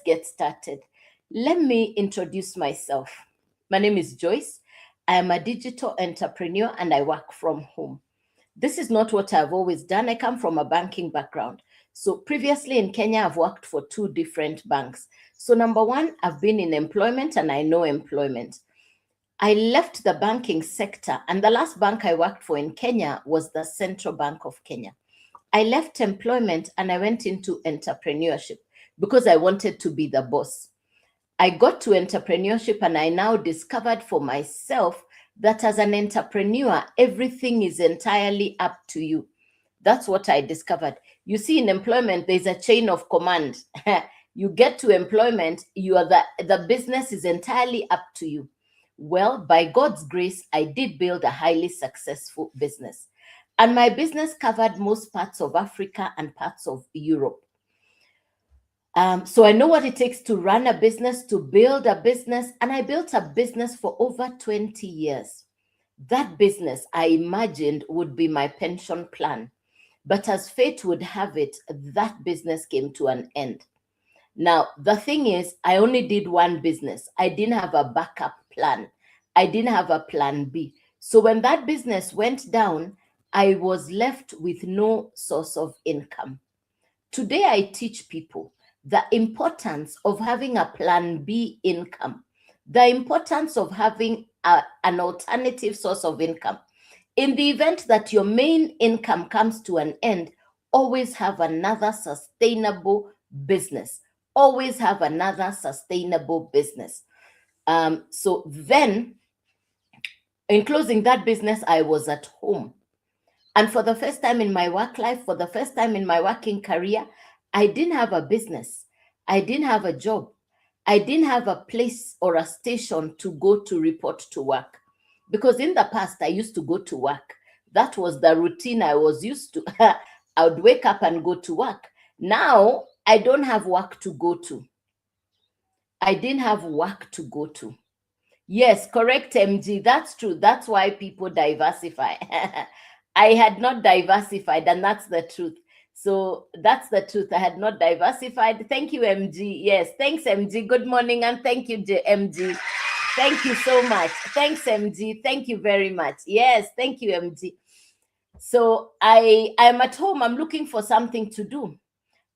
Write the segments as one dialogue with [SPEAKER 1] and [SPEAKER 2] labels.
[SPEAKER 1] get started. Let me introduce myself. My name is Joyce. I am a digital entrepreneur and I work from home. This is not what I've always done. I come from a banking background. So previously in Kenya, I've worked for two different banks. So number one, I've been in employment and I know employment. I left the banking sector, and the last bank I worked for in Kenya was the Central Bank of Kenya. I left employment and I went into entrepreneurship because I wanted to be the boss. I got to entrepreneurship and I now discovered for myself that as an entrepreneur, everything is entirely up to you. That's what I discovered. You see, in employment, there's a chain of command. You get to employment, the business is entirely up to you. Well, by God's grace, I did build a highly successful business. And my business covered most parts of Africa and parts of Europe. So I know what it takes to run a business, to build a business, and I built a business for over 20 years. That business, I imagined, would be my pension plan. But as fate would have it, that business came to an end. Now, the thing is, I only did one business. I didn't have a backup plan. I didn't have a plan B. So when that business went down, I was left with no source of income. Today, I teach people the importance of having a plan B income, the importance of having an alternative source of income. In the event that your main income comes to an end, always have another sustainable business. Always have another sustainable business. So then, in closing that business, I was at home. And for the first time in my work life, for the first time in my working career, I didn't have a business. I didn't have a job. I didn't have a place or a station to go to report to work. Because in the past, I used to go to work. That was the routine I was used to. I would wake up and go to work. Now, I don't have work to go to. I didn't have work to go to. Yes, correct, MG. That's true. That's why people diversify. I had not diversified, and that's the truth. So that's the truth. I had not diversified. Thank you, MG. Yes, thanks, MG. Good morning, and thank you, MG. Thank you so much. Thanks, MG. Thank you very much. Yes, thank you, MG. So I'm at home. I'm looking for something to do.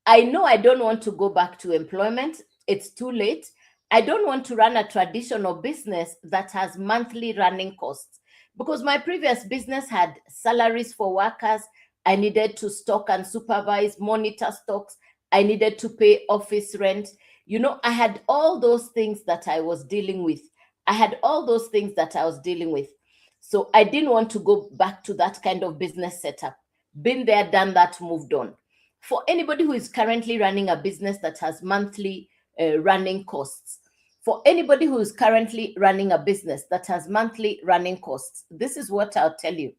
[SPEAKER 1] I know I don't want to go back to employment. It's too late. I don't want to run a traditional business that has monthly running costs, because my previous business had salaries for workers. I needed to stock and supervise, monitor stocks. I needed to pay office rent. You know, I had all those things that I was dealing with. So I didn't want to go back to that kind of business setup. Been there, done that, moved on. For anybody who is currently running a business that has monthly running costs, this is what I'll tell you.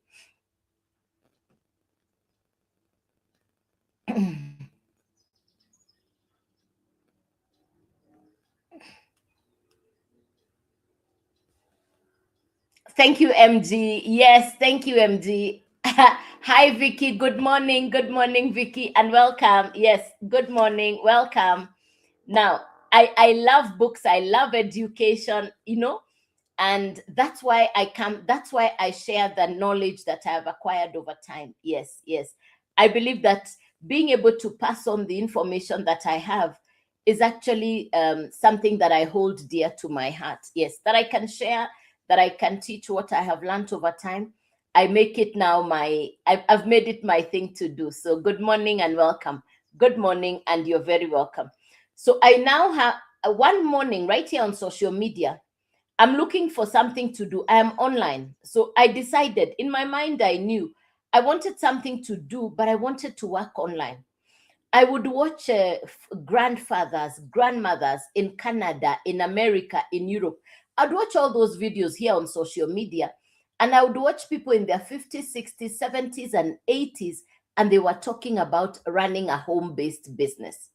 [SPEAKER 1] Thank you, MG. Yes, thank you, MG. Hi, Vicky. Good morning. Good morning, Vicky, and welcome. Yes, good morning. Welcome. Now, I love books. I love education, you know, and that's why I share the knowledge that I have acquired over time. Yes. I believe that being able to pass on the information that I have is actually something that I hold dear to my heart. Yes, that I can share, that I can teach what I have learned over time. I make it now I've made it my thing to do. So good morning and welcome. Good morning, and you're very welcome. So I now have one morning right here on social media, I'm looking for something to do. I am online. So I decided, in my mind, I knew I wanted something to do, but I wanted to work online. I would watch grandfathers, grandmothers in Canada, in America, in Europe. I'd watch all those videos here on social media, and I would watch people in their 50s, 60s, 70s, and 80s, and they were talking about running a home-based business.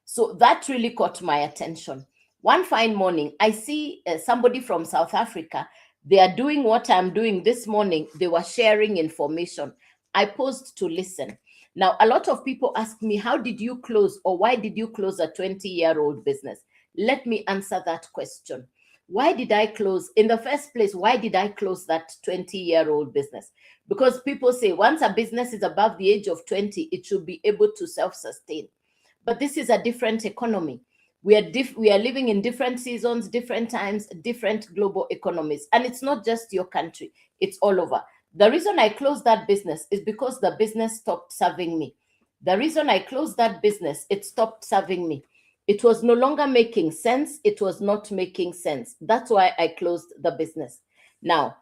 [SPEAKER 1] So that really caught my attention. One fine morning, I see somebody from South Africa. They are doing what I'm doing this morning. They were sharing information. I paused to listen. Now, a lot of people ask me, how did you close, or why did you close a 20-year-old business? Let me answer that question. Why did I close? In the first place, why did I close that 20-year-old business? Because people say once a business is above the age of 20, it should be able to self-sustain. But this is a different economy. We are living in different seasons, different times, different global economies. And it's not just your country, it's all over. The reason I closed that business is because the business stopped serving me. The reason I closed that business, it stopped serving me. It was no longer making sense. It was not making sense. That's why I closed the business. Now,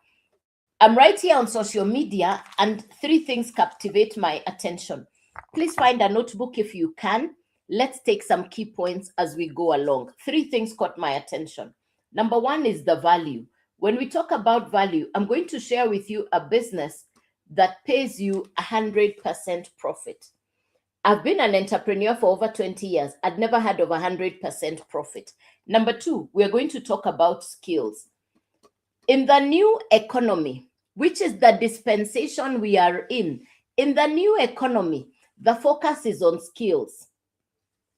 [SPEAKER 1] I'm right here on social media, and 3 things captivate my attention. Please find a notebook if you can. Let's take some key points as we go along. 3 things caught my attention. Number 1 is the value. When we talk about value, I'm going to share with you a business that pays you 100% profit. I've been an entrepreneur for over 20 years. I'd never heard of 100% profit. Number 2, we're going to talk about skills. In the new economy, which is the dispensation we are in the new economy, the focus is on skills.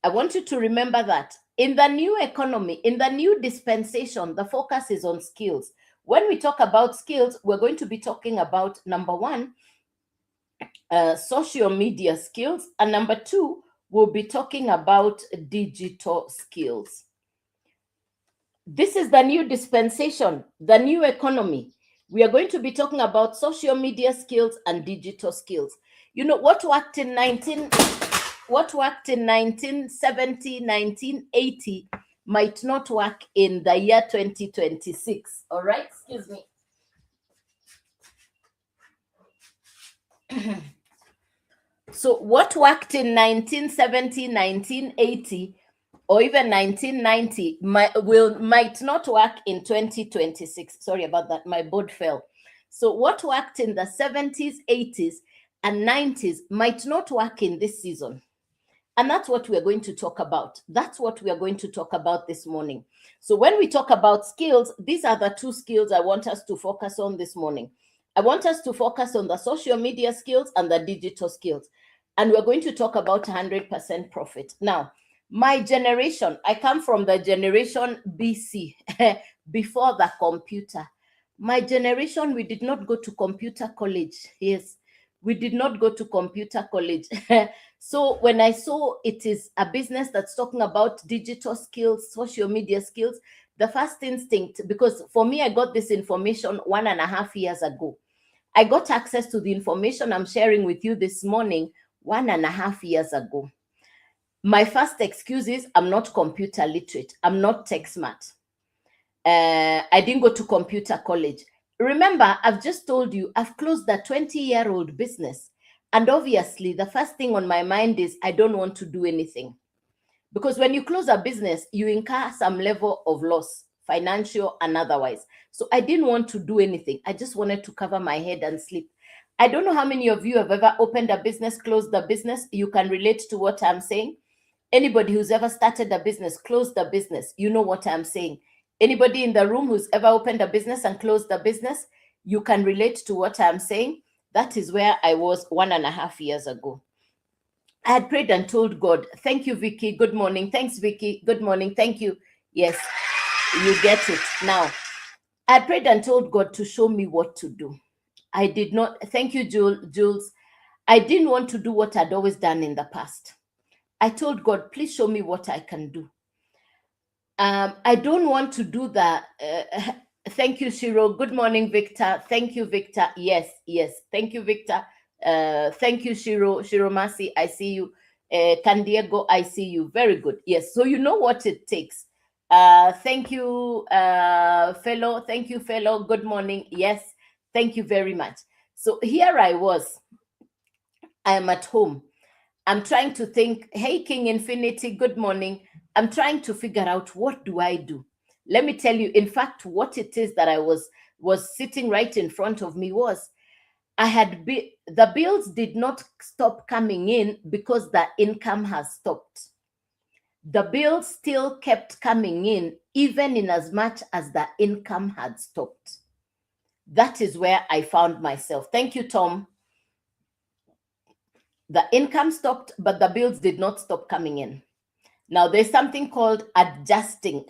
[SPEAKER 1] I want you to remember that. In the new economy, in the new dispensation, the focus is on skills. When we talk about skills, we're going to be talking about, number 1, social media skills, and number 2, we'll be talking about digital skills. This is the new dispensation, the new economy. We are going to be talking about social media skills and digital skills. You know, what worked in 1970, 1980 might not work in the year 2026. All right, excuse me. So what worked in 1970, 1980, or even 1990 might not work in 2026. Sorry about that, my board fell. So what worked in the 70s, 80s, and 90s might not work in this season. And that's what we're going to talk about. That's what we are going to talk about this morning. So when we talk about skills, these are the 2 skills I want us to focus on this morning. I want us to focus on the social media skills and the digital skills. And we're going to talk about 100% profit. Now, my generation, I come from the generation BC, before the computer. My generation, we did not go to computer college. Yes, we did not go to computer college. So when I saw it is a business that's talking about digital skills, social media skills, the first instinct, because for me, I got this information 1.5 years ago. I got access to the information I'm sharing with you this morning 1.5 years ago. My first excuse is I'm not computer literate. I'm not tech smart. I didn't go to computer college. Remember, I've just told you I've closed a 20-year-old business. And obviously, the first thing on my mind is I don't want to do anything. Because when you close a business, you incur some level of loss, financial and otherwise. So I didn't want to do anything. I just wanted to cover my head and sleep. I don't know how many of you have ever opened a business, closed the business. You can relate to what I'm saying. Anybody who's ever started a business, closed a business, you know what I'm saying. Anybody in the room who's ever opened a business and closed the business, you can relate to what I'm saying. That is where I was 1.5 years ago. I had prayed and told God, thank you, Vicky. Good morning. Thanks, Vicky. Good morning. Thank you. Yes, you get it. Now, I had prayed and told God to show me what to do. I did not. Thank you, Jules. I didn't want to do what I'd always done in the past. I told God, please show me what I can do. I don't want to do that. Thank you, Shiro. Good morning, Victor. Thank you, Victor. Yes. Thank you, Victor. Thank you, Shiro. Shiro Masi, I see you. Candiego, I see you. Very good. Yes. So you know what it takes. Thank you, fellow. Thank you, fellow. Good morning. Yes. Thank you very much. So here I was. I'm at home. I'm trying to think, hey, King Infinity, good morning. I'm trying to figure out, what do I do? Let me tell you, in fact, what it is that I was sitting right in front of me was, the bills did not stop coming in because the income has stopped. The bills still kept coming in, even in as much as the income had stopped. That is where I found myself. Thank you, Tom. The income stopped, but the bills did not stop coming in. Now, there's something called adjusting.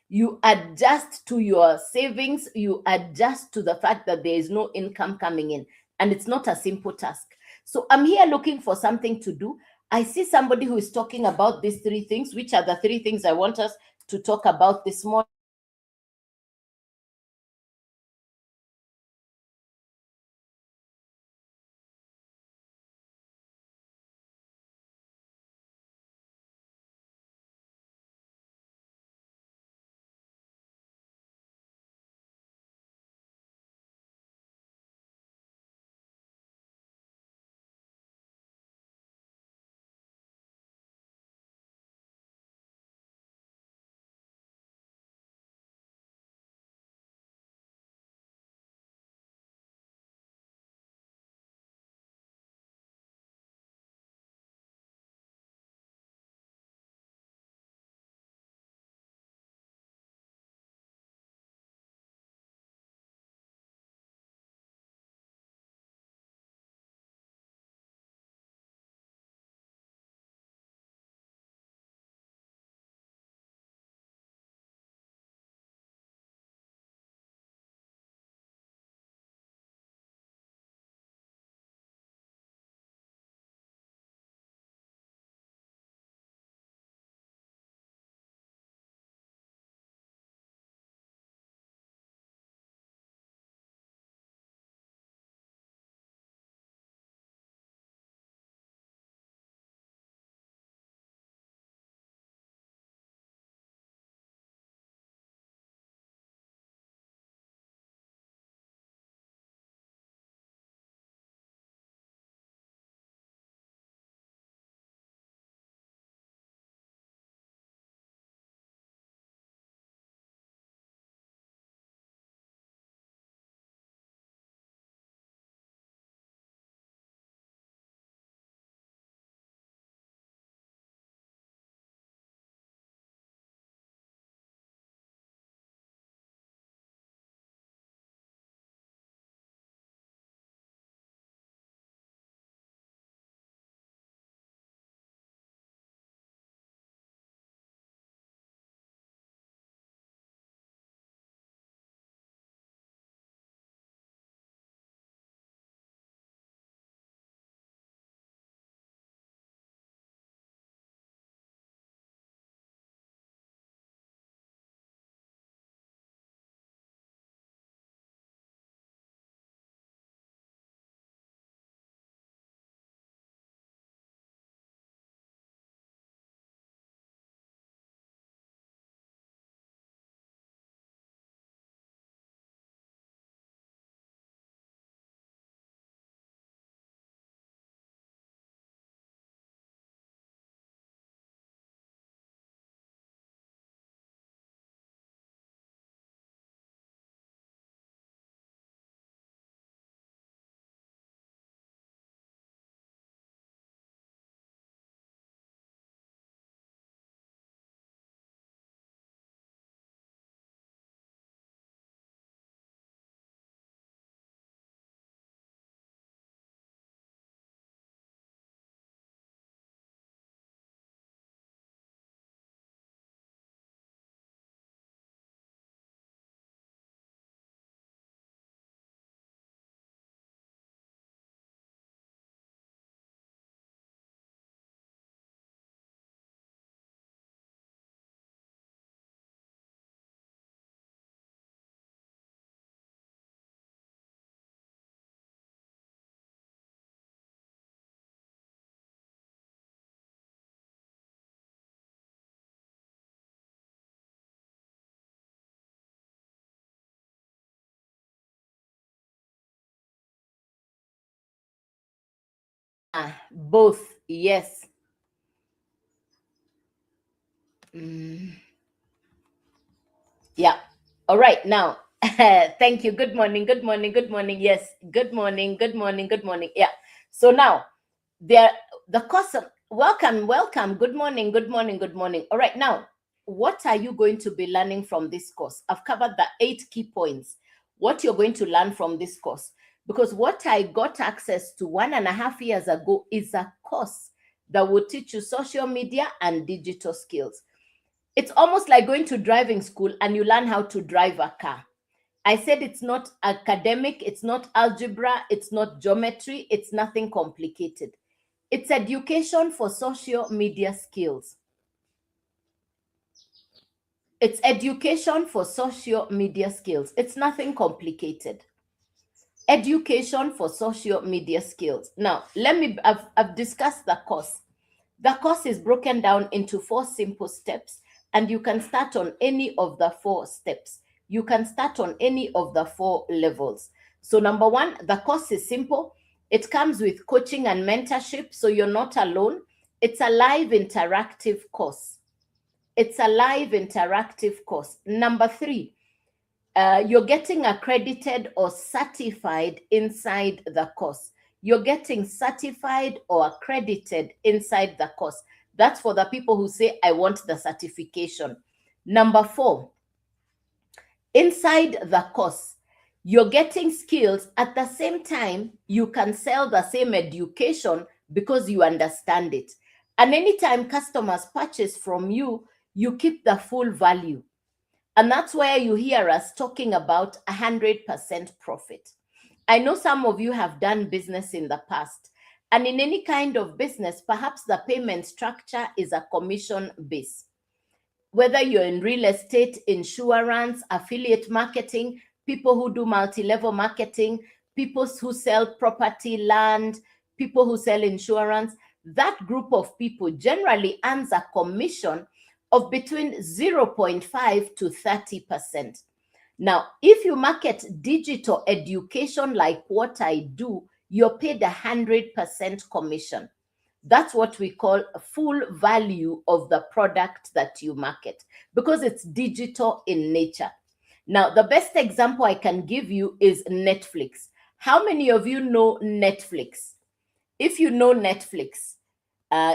[SPEAKER 1] You adjust to your savings, you adjust to the fact that there is no income coming in, and it's not a simple task. So I'm here looking for something to do. I see somebody who is talking about these three things, which are the three things I want us to talk about this morning. Both, yes. Yeah. All right. Now, thank you. Good morning. Good morning. Good morning. Yes. Good morning. Good morning. Good morning. Yeah. So now, there, the course of welcome, welcome. Good morning. Good morning. Good morning. All right. Now, what are you going to be learning from this course? I've covered the 8 key points. What you're going to learn from this course. Because what I got access to 1.5 years ago is a course that will teach you social media and digital skills. It's almost like going to driving school and you learn how to drive a car. I said it's not academic, it's not algebra, it's not geometry, it's nothing complicated. It's education for social media skills. It's education for social media skills. It's nothing complicated. Education for social media skills. Now, I've discussed the course. The course is broken down into 4 simple steps, and you can start on any of the 4 steps. You can start on any of the 4 levels. So number 1, the course is simple. It comes with coaching and mentorship, so you're not alone. It's a live interactive course. It's a live interactive course. Number 3, you're getting accredited or certified inside the course. You're getting certified or accredited inside the course. That's for the people who say, I want the certification. Number 4, inside the course, you're getting skills. At the same time, you can sell the same education because you understand it. And anytime customers purchase from you, you keep the full value. And that's where you hear us talking about 100% profit. I know some of you have done business in the past. And in any kind of business, perhaps the payment structure is a commission base. Whether you're in real estate, insurance, affiliate marketing, people who do multi-level marketing, people who sell property, land, people who sell insurance, that group of people generally earns a commission of between 0.5 to 30%. Now, if you market digital education like what I do, you're paid 100% commission. That's what we call full value of the product that you market, because it's digital in nature. Now, the best example I can give you is Netflix. How many of you know Netflix? If you know Netflix,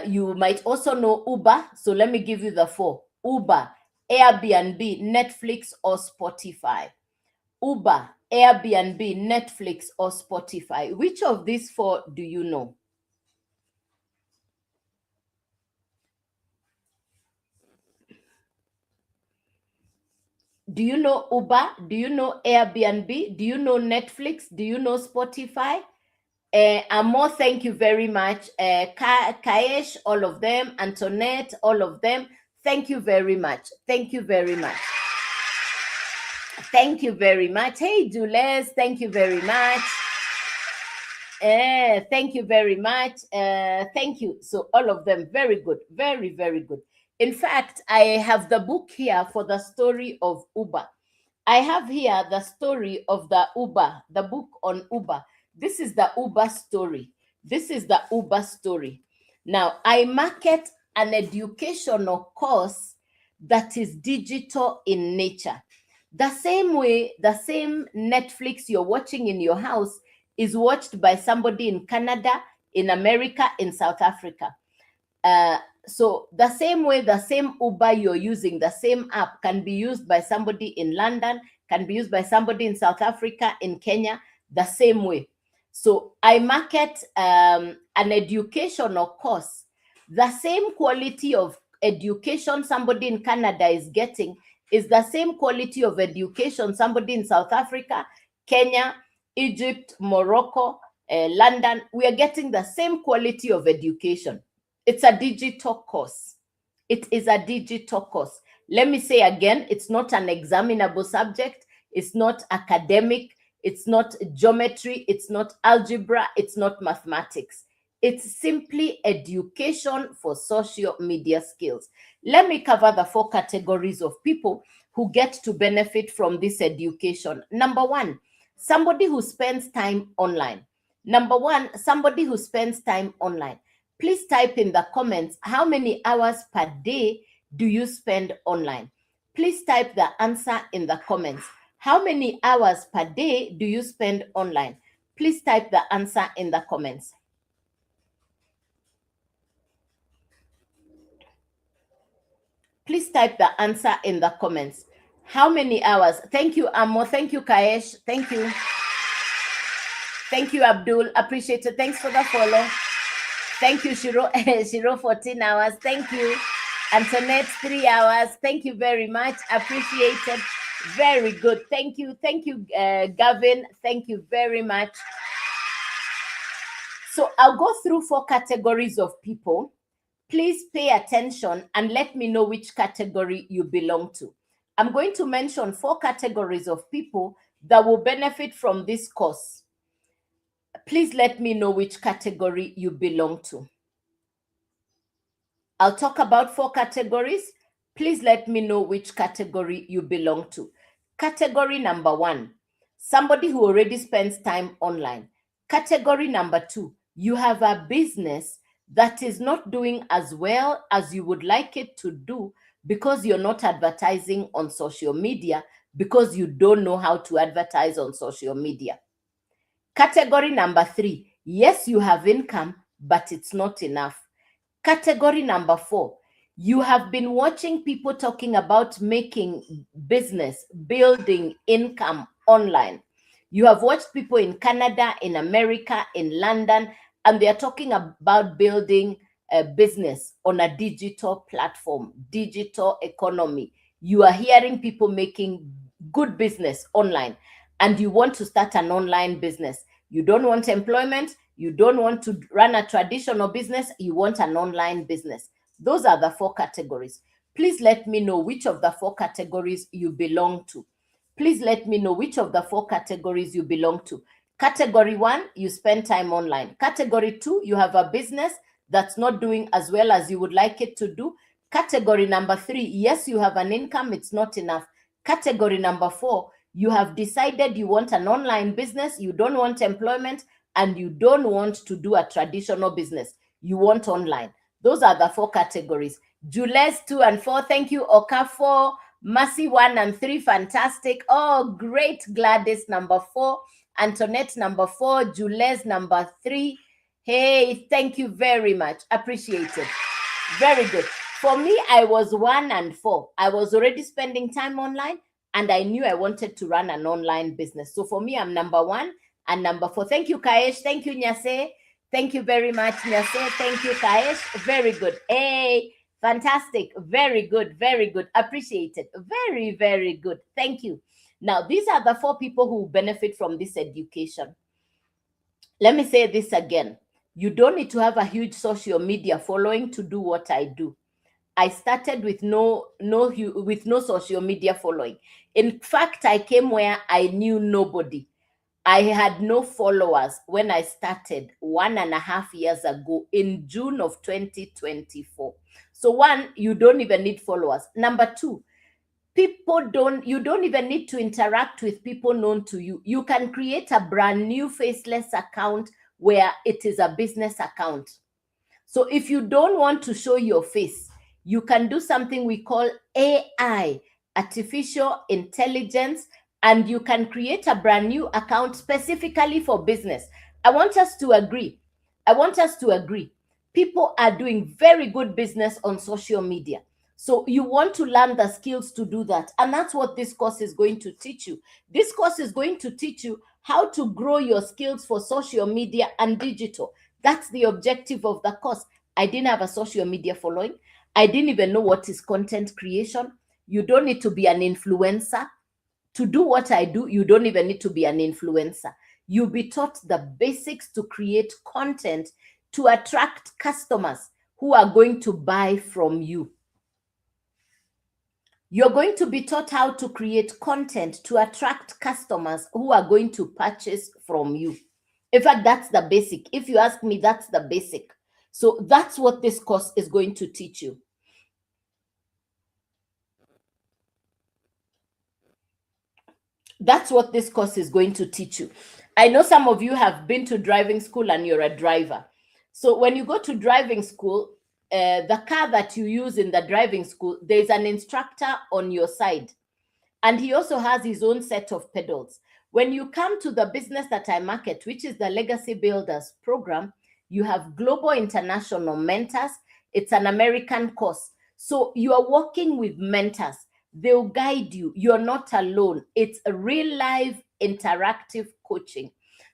[SPEAKER 1] you might also know Uber. So let me give you the 4. Uber, Airbnb, Netflix, or Spotify. Uber, Airbnb, Netflix, or Spotify. Which of these 4 do you know? Do you know Uber? Do you know Airbnb? Do you know Netflix? Do you know Spotify? Amo, thank you very much. Kaesh, all of them. Antoinette, all of them. Thank you very much. Thank you very much. Thank you very much. Hey, Jules, thank you very much. Thank you very much. Thank you. So all of them, very good. Very, very good. In fact, I have the book here for the story of Uber. I have here the story of the Uber, the book on Uber. This is the Uber story. This is the Uber story. Now, I market an educational course that is digital in nature. The same way, the same Netflix you're watching in your house is watched by somebody in Canada, in America, in South Africa. So the same way, the same Uber you're using, the same app can be used by somebody in London, can be used by somebody in South Africa, in Kenya, the same way. So I market an educational course. The same quality of education somebody in Canada is getting is the same quality of education somebody in South Africa, Kenya, Egypt, Morocco, London. We are getting the same quality of education. It's a digital course. It is a digital course. Let me say again, it's not an examinable subject. It's not academic. It's not geometry. It's not algebra. It's not mathematics. It's simply education for social media skills. Let me cover the 4 categories of people who get to benefit from this education. Number 1, somebody who spends time online. Number 1, somebody who spends time online. Please type in the comments, how many hours per day do you spend online? Please type the answer in the comments. How many hours per day do you spend online? Please type the answer in the comments. Please type the answer in the comments. How many hours? Thank you, Amo. Thank you, Kaesh. Thank you. Thank you, Abdul. Appreciate it. Thanks for the follow. Thank you, Shiro. Shiro, 14 hours. Thank you. Antoinette, 3 hours. Thank you very much. Appreciate it. Very good. Thank you. Thank you, Gavin. Thank you very much. So I'll go through 4 categories of people. Please pay attention and let me know which category you belong to. I'm going to mention 4 categories of people that will benefit from this course. Please let me know which category you belong to. I'll talk about 4 categories. Please let me know which category you belong to. Category number 1, somebody who already spends time online. Category number 2, you have a business that is not doing as well as you would like it to do because you're not advertising on social media, because you don't know how to advertise on social media. Category number 3, yes, you have income, but it's not enough. Category number 4, you have been watching people talking about making business, building income online. You have watched people in Canada, in America, in London, and they are talking about building a business on a digital platform, digital economy. You are hearing people making good business online, and you want to start an online business. You don't want employment. You don't want to run a traditional business. You want an online business. Those are the 4 categories. Please let me know which of the 4 categories you belong to. Please let me know which of the 4 categories you belong to. Category 1, you spend time online. Category 2, you have a business that's not doing as well as you would like it to do. Category number 3, yes, you have an income, it's not enough. Category number 4, you have decided you want an online business, you don't want employment, and you don't want to do a traditional business. You want online. Those are the 4 categories. Jules 2 and 4, thank you. Oka 4, Mercy 1 and 3, fantastic. Oh, great. Gladys number 4, Antoinette number 4, Jules number 3. Hey, thank you very much. Appreciate it. Very good. For me, I was 1 and 4. I was already spending time online, and I knew I wanted to run an online business. So for me, I'm number 1 and number 4. Thank you, Kaesh. Thank you, Nyase. Thank you very much, Nyase. Thank you, Kaesh. Very good. Hey, fantastic. Very good. Very good. Appreciate it. Very, very good. Thank you. Now, these are the 4 people who benefit from this education. Let me say this again. You don't need to have a huge social media following to do what I do. I started with no social media following. In fact, I came where I knew nobody. I had no followers when I started 1.5 years ago in June of 2024. So 1, you don't even need followers. Number 2, you don't even need to interact with people known to you. You can create a brand new faceless account where it is a business account. So if you don't want to show your face, you can do something we call AI, artificial intelligence, and you can create a brand new account specifically for business. I want us to agree. People are doing very good business on social media. So you want to learn the skills to do that. And that's what this course is going to teach you. This course is going to teach you how to grow your skills for social media and digital. That's the objective of the course. I didn't have a social media following. I didn't even know what is content creation. You don't need to be an influencer. To do what I do, you don't even need to be an influencer. You'll be taught the basics to create content to attract customers who are going to buy from you. You're going to be taught how to create content to attract customers who are going to purchase from you. In fact, that's the basic. If you ask me, that's the basic. So that's what this course is going to teach you. That's what this course is going to teach you. I know some of you have been to driving school and you're a driver. So when you go to driving school, the car that you use in the driving school, there's an instructor on your side. And he also has his own set of pedals. When you come to the business that I market, which is the Legacy Builders program, you have global international mentors. It's an American course. So you are working with mentors. They'll guide you. You're not alone. It's a real life interactive coaching.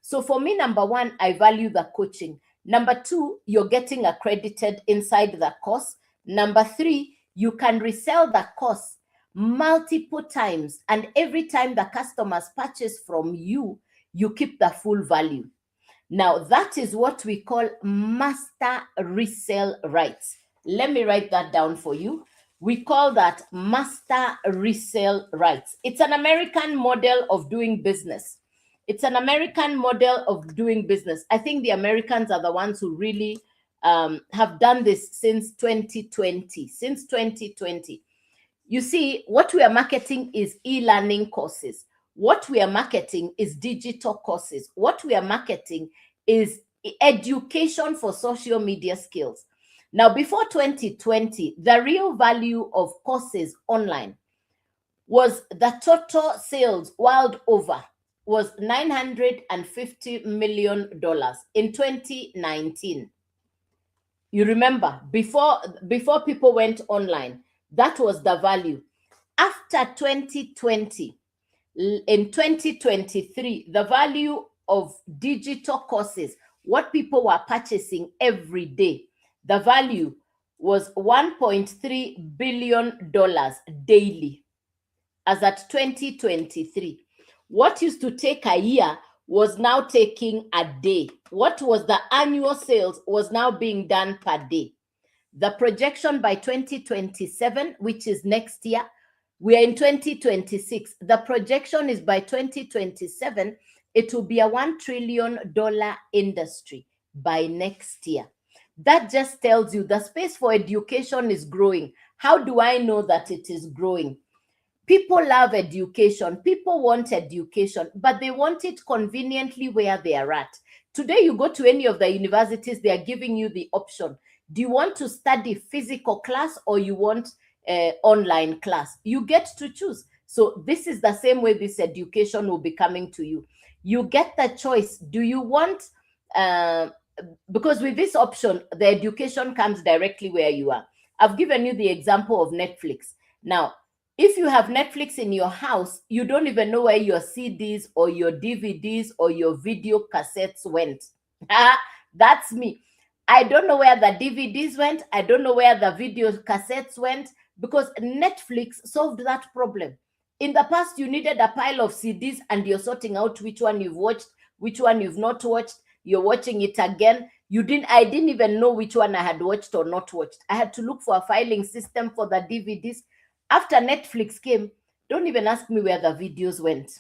[SPEAKER 1] So for me, number one, I value the coaching. Number two, you're getting accredited inside the course. Number three, you can resell the course multiple times. And every time the customers purchase from you, you keep the full value. Now, that is what we call master resale rights. Let me write that down for you. We call that master resale rights. It's an American model of doing business. It's an American model of doing business. I think the Americans are the ones who really have done this since 2020. Since 2020. You see, what we are marketing is e-learning courses. What we are marketing is digital courses. What we are marketing is education for social media skills. Now, before 2020, the real value of courses online was the total sales world over was $950 million in 2019. You remember, before people went online, that was the value. After 2020, in 2023, the value of digital courses, what people were purchasing every day, the value was $1.3 billion daily as at 2023. What used to take a year was now taking a day. What was the annual sales was now being done per day. The projection by 2027, which is next year, we are in 2026. The projection is by 2027, it will be a $1 trillion industry by next year. That just tells you the space for education is growing. How do I know that it is growing? People love education. People want education, but they want it conveniently where they are at. Today, you go to any of the universities, they are giving you the option. Do you want to study physical class or you want online class? You get to choose. So this is the same way this education will be coming to you. You get the choice. Do you want, because with this option, the education comes directly where you are. I've given you the example of Netflix. Now, if you have Netflix in your house, you don't even know where your CDs or your DVDs or your video cassettes went. That's me. I don't know where the DVDs went. I don't know where the video cassettes went because Netflix solved that problem. In the past, you needed a pile of CDs and you're sorting out which one you've watched, which one you've not watched. You're watching it again. I didn't even know which one I had watched or not watched. I had to look for a filing system for the DVDs. After Netflix came, don't even ask me where the videos went.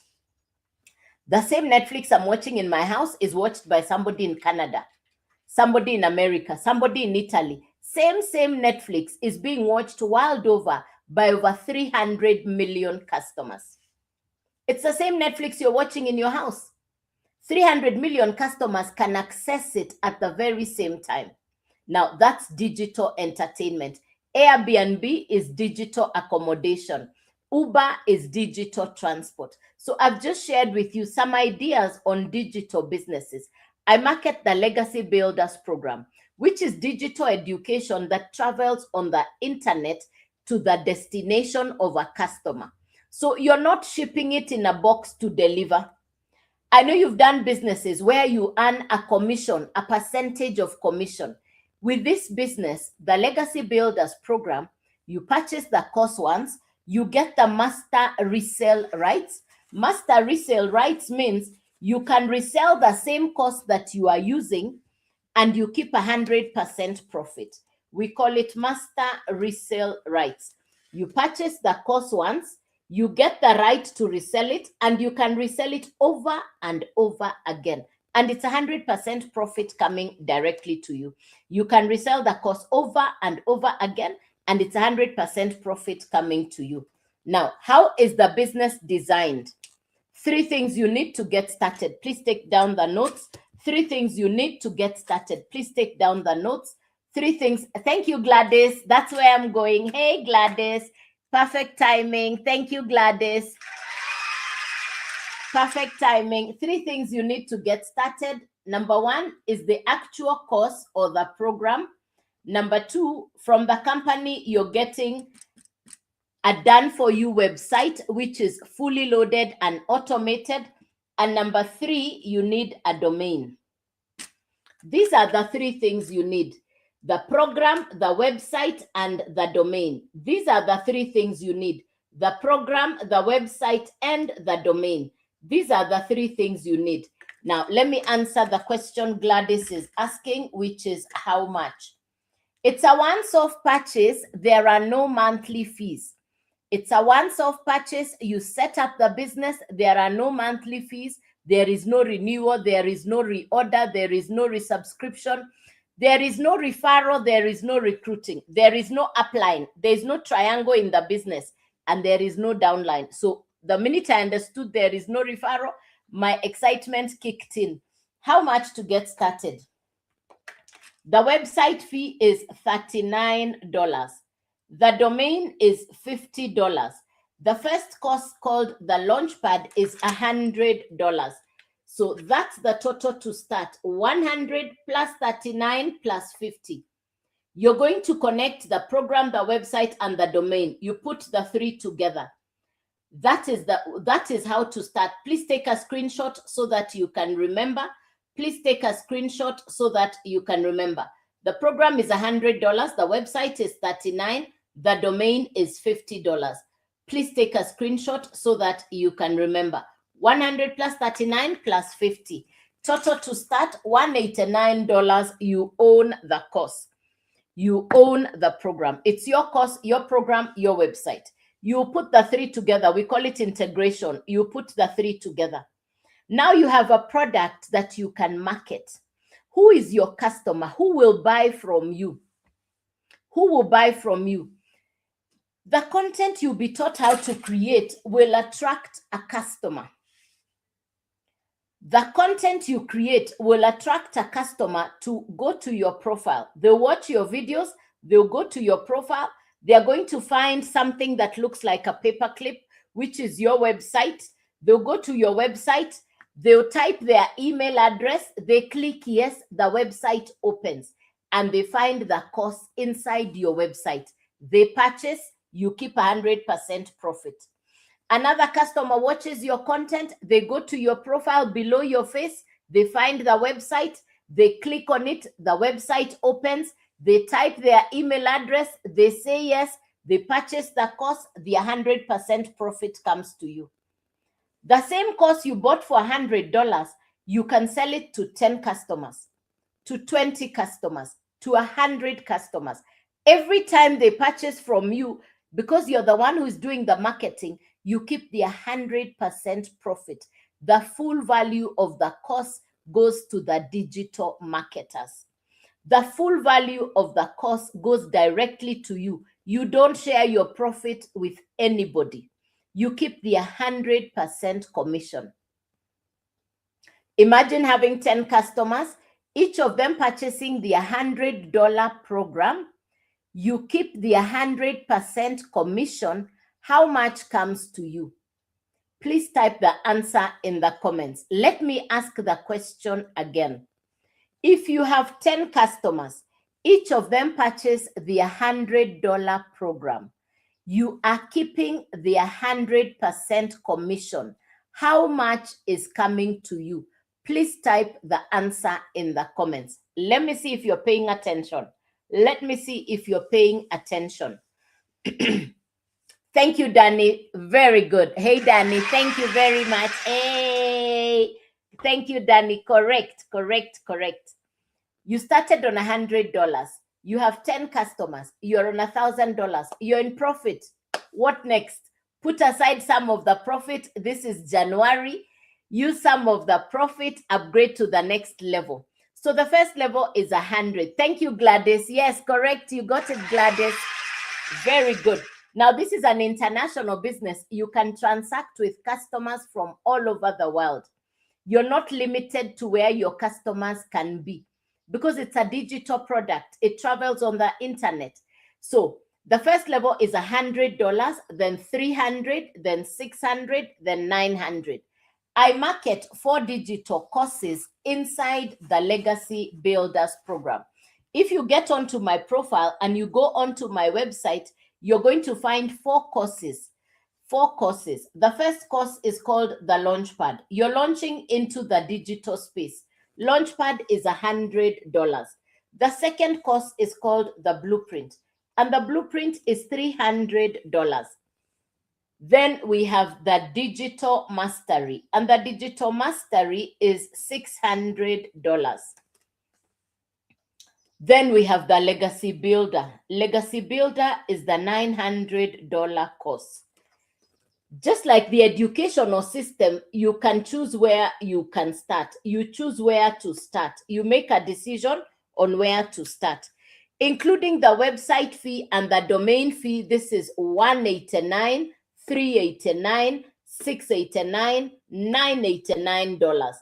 [SPEAKER 1] The same Netflix I'm watching in my house is watched by somebody in Canada, somebody in America, somebody in Italy. Same Netflix is being watched world over by over 300 million customers. It's the same Netflix you're watching in your house. 300 million customers can access it at the very same time. Now, that's digital entertainment. Airbnb is digital accommodation. Uber is digital transport. So I've just shared with you some ideas on digital businesses. I market the Legacy Builders program, which is digital education that travels on the internet to the destination of a customer. So you're not shipping it in a box to deliver. I know you've done businesses where you earn a commission, a percentage of commission. With this business, the Legacy Builders program, you purchase the course once, you get the master resale rights. Master resale rights means you can resell the same course that you are using and you keep 100% profit. We call it master resale rights. You purchase the course once, you get the right to resell it, and you can resell it over and over again. And it's 100% profit coming directly to you. You can resell the course over and over again, and it's 100% profit coming to you. Now, how is the business designed? 3 things you need to get started. Please take down the notes. 3 things you need to get started. Please take down the notes. 3 things. Thank you, Gladys. That's where I'm going. Hey, Gladys. Perfect timing. Thank you, Gladys. Perfect timing. 3 things you need to get started. Number 1 is the actual course or the program. Number 2, from the company, you're getting a done-for-you website, which is fully loaded and automated. And number 3, you need a domain. These are the 3 things you need: the program, the website, and the domain. These are the 3 things you need: the program, the website, and the domain. These are the 3 things you need. Now, let me answer the question Gladys is asking, which is how much? It's a once-off purchase. There are no monthly fees. It's a once-off purchase. You set up the business. There are no monthly fees. There is no renewal. There is no reorder. There is no resubscription. There is no referral. There is no recruiting. There is no upline. There is no triangle in the business. And there is no downline. So the minute I understood there is no referral, my excitement kicked in. How much to get started? The website fee is $39. The domain is $50. The first cost, called the Launchpad, is $100. So that's the total to start: 100 plus 39 plus 50. You're going to connect the program, the website, and the domain. You put the 3 together. That is how to start. Please take a screenshot so that you can remember. Please take a screenshot so that you can remember. The program is $100. The website is $39. The domain is $50. Please take a screenshot so that you can remember. 100 plus 39 plus 50. Total to start, $189. You own the course. You own the program. It's your course, your program, your website. You put the 3 together. We call it integration. You put the 3 together. Now you have a product that you can market. Who is your customer? Who will buy from you? Who will buy from you? The content you'll be taught how to create will attract a customer. The content you create will attract a customer to go to your profile. They'll watch your videos. They'll go to your profile. They're going to find something that looks like a paperclip, which is your website. They'll go to your website. They'll type their email address. They click yes. The website opens and they find the course inside your website. They purchase. You keep 100% profit. Another customer watches your content. They go to your profile below your face. They find the website. They click on it. The website opens. They type their email address. They say yes. They purchase the course. The 100% profit comes to you. The same course you bought for $100, you can sell it to 10 customers, to 20 customers, to 100 customers. Every time they purchase from you, because you're the one who is doing the marketing, you keep the 100% profit. The full value of the course goes to the digital marketers. The full value of the course goes directly to you. You don't share your profit with anybody. You keep the 100% commission. Imagine having 10 customers, each of them purchasing the $100 program. You keep the 100% commission. How much comes to you? Please type the answer in the comments. Let me ask the question again. If you have 10 customers, each of them purchase the $100 program, you are keeping the 100% commission. How much is coming to you? Please type the answer in the comments. Let me see if you're paying attention. Let me see if you're paying attention. Thank you, Danny. Very good. Hey, Danny, thank you very much. Hey, thank you, Danny. Correct. You started on $100. You have 10 customers. You're on $1,000. You're in profit. What next? Put aside some of the profit. This is January. Use some of the profit, upgrade to the next level. So the first level is 100. Thank you, Gladys. Yes, correct. You got it, Gladys. Very good. Now, this is an international business. You can transact with customers from all over the world. You're not limited to where your customers can be because it's a digital product. It travels on the internet. So the first level is $100, then $300, then $600, then $900. I market 4 digital courses inside the Legacy Builders program. If you get onto my profile and you go onto my website, you're going to find 4 courses. 4 courses. The first course is called the Launchpad. You're launching into the digital space. Launchpad is $100. The second course is called the Blueprint, and the Blueprint is $300. Then we have the Digital Mastery, and the Digital Mastery is $600. Then we have the Legacy Builder. Legacy Builder is the $900 course. Just like the educational system, you can choose where you can start. You choose where to start. You make a decision on where to start. Including the website fee and the domain fee, this is $189, $389, $689, $989.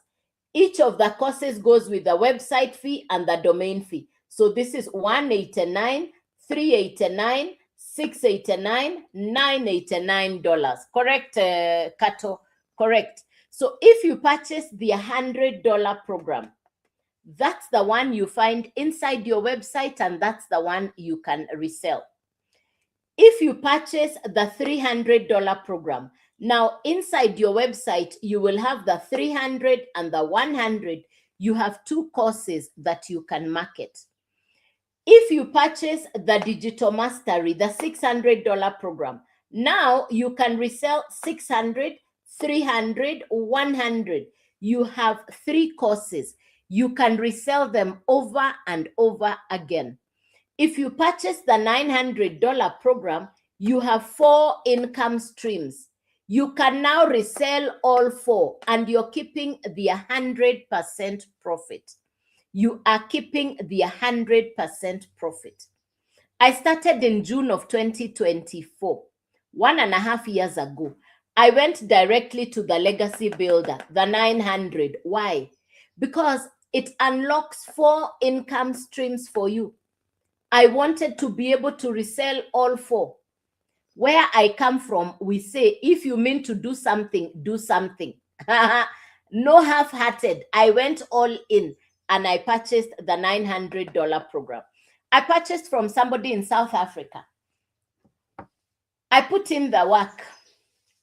[SPEAKER 1] Each of the courses goes with the website fee and the domain fee. So this is $189, $389, $689, $989. Correct, Kato? Correct. So if you purchase the $100 program, that's the one you find inside your website, and that's the one you can resell. If you purchase the $300 program, now inside your website, you will have the 300 and the 100. You have 2 courses that you can market. If you purchase the Digital Mastery, the $600 program, now you can resell 600, 300, 100. You have 3 courses. You can resell them over and over again. If you purchase the $900 program, you have 4 income streams. You can now resell all 4, and you're keeping the 100% profit. You are keeping the 100% profit. I started in June of 2024, 1.5 years ago. I went directly to the Legacy Builder, the 900. Why? Because it unlocks 4 income streams for you. I wanted to be able to resell all 4. Where I come from, we say, if you mean to do something, do something. No half-hearted. I went all in, and I purchased the $900 program. I purchased from somebody in South Africa. I put in the work.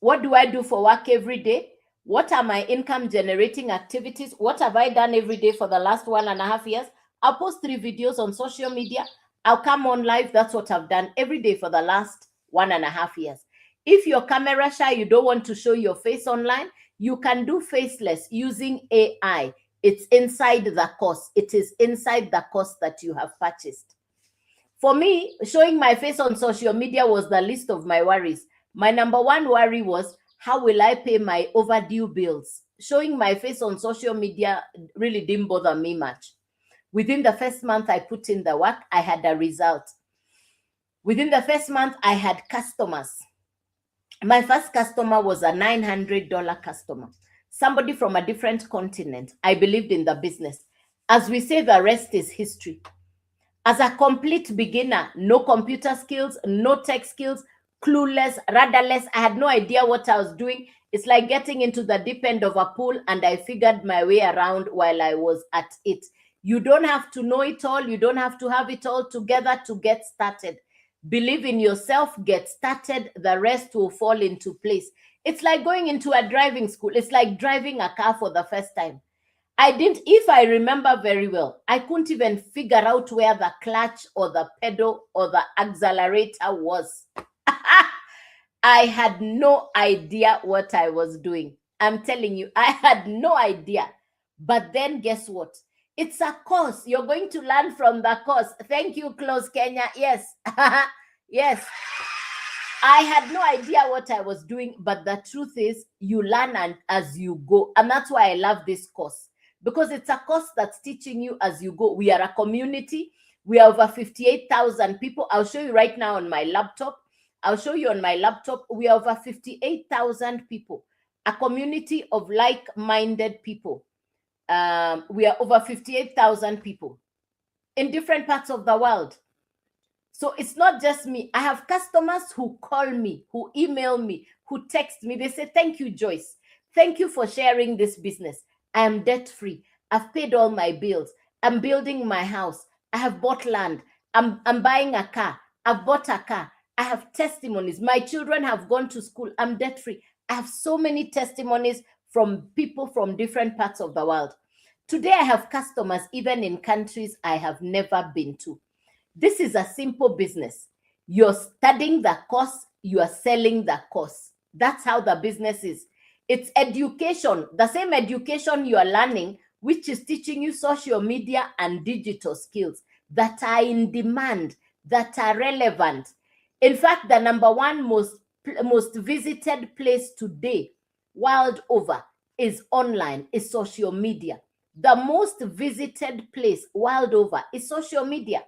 [SPEAKER 1] What do I do for work every day? What are my income generating activities? What have I done every day for the last 1.5 years? I'll post 3 videos on social media. I'll come on live. That's what I've done every day for the last 1.5 years. If you're camera shy, you don't want to show your face online, you can do faceless using AI. It's inside the course. It is inside the course that you have purchased. For me, showing my face on social media was the least of my worries. My number 1 worry was, how will I pay my overdue bills? Showing my face on social media really didn't bother me much. Within the first month I put in the work, I had a result. Within the first month, I had customers. My first customer was a $900 customer. Somebody from a different continent. I believed in the business. As we say, the rest is history. As a complete beginner, no computer skills, no tech skills, clueless, rudderless. I had no idea what I was doing. It's like getting into the deep end of a pool, and I figured my way around while I was at it. You don't have to know it all. You don't have to have it all together to get started. Believe in yourself, get started, the rest will fall into place. It's like going into a driving school. It's like driving a car for the first time. If I remember very well, I couldn't even figure out where the clutch or the pedal or the accelerator was. I had no idea what I was doing. I'm telling you, I had no idea. But then guess what? It's a course. You're going to learn from the course. Thank you, Close Kenya. Yes. Yes. I had no idea what I was doing, but the truth is you learn as you go. And that's why I love this course, because it's a course that's teaching you as you go. We are a community. We are over 58,000 people. I'll show you right now on my laptop. I'll show you on my laptop. We are over 58,000 people, a community of like-minded people. We are over 58,000 people in different parts of the world. So it's not just me. I have customers who call me, who email me, who text me. They say, thank you, Joyce. Thank you for sharing this business. I am debt-free. I've paid all my bills. I'm building my house. I have bought land. I'm buying a car. I've bought a car. I have testimonies. My children have gone to school. I'm debt free. I have so many testimonies from people from different parts of the world. Today, I have customers even in countries I have never been to. This is a simple business. You're studying the course, you are selling the course. That's how the business is. It's education, the same education you are learning, which is teaching you social media and digital skills that are in demand, that are relevant. In fact, the number one most visited place today, world over, is online, is social media. The most visited place world over is social media.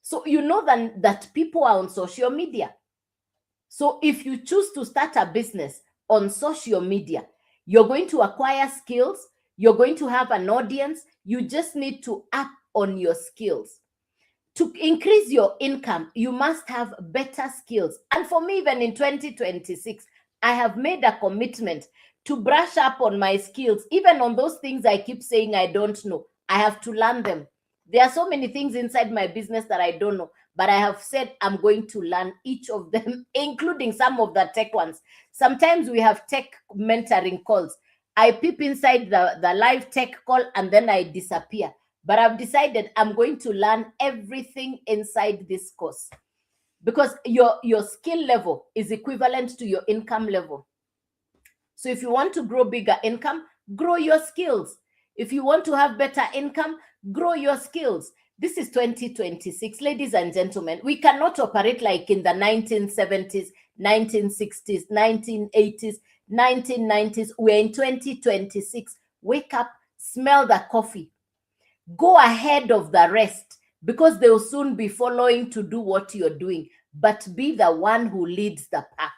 [SPEAKER 1] So you know that people are on social media. So if you choose to start a business on social media, you're going to acquire skills, you're going to have an audience, you just need to up on your skills. To increase your income, you must have better skills. And for me, even in 2026, I have made a commitment to brush up on my skills, even on those things I keep saying I don't know. I have to learn them. There are so many things inside my business that I don't know, but I have said I'm going to learn each of them, including some of the tech ones. Sometimes we have tech mentoring calls. I peep inside the live tech call and then I disappear. But I've decided I'm going to learn everything inside this course, because your skill level is equivalent to your income level. So if you want to grow bigger income, grow your skills. If you want to have better income, grow your skills. This is 2026, ladies and gentlemen. We cannot operate like in the 1970s, 1960s, 1980s, 1990s. We're in 2026. Wake up, smell the coffee. Go ahead of the rest, because they'll soon be following to do what you're doing. But be the one who leads the pack.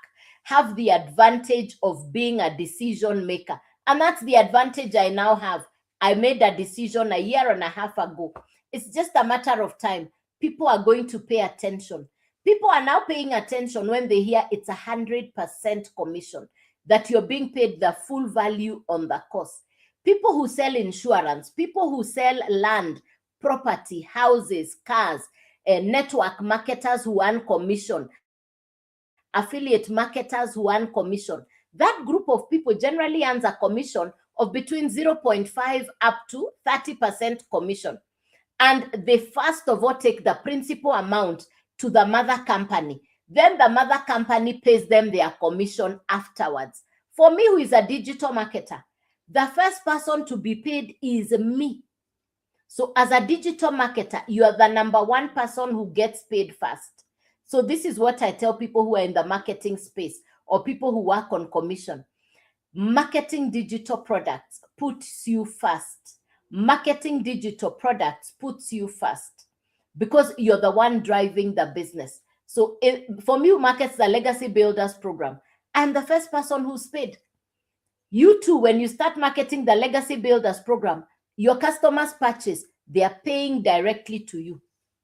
[SPEAKER 1] Have the advantage of being a decision maker. And that's the advantage I now have. I made a decision a year and a half ago. It's just a matter of time. People are going to pay attention. People are now paying attention when they hear it's 100% commission, that you're being paid the full value on the course. People who sell insurance, people who sell land, property, houses, cars, network marketers who earn commission, affiliate marketers who earn commission. That group of people generally earns a commission of between 0.5 up to 30% commission. And they first of all take the principal amount to the mother company. Then the mother company pays them their commission afterwards. For me, who is a digital marketer, the first person to be paid is me. So as a digital marketer, you are the number one person who gets paid first. So this is what I tell people who are in the marketing space or people who work on commission. Marketing digital products puts you first. Marketing digital products puts you first, because you're the one driving the business. So for me, who markets the Legacy Builders program, I'm the first person who's paid. You too, when you start marketing the Legacy Builders program, your customers purchase, they are paying directly to you.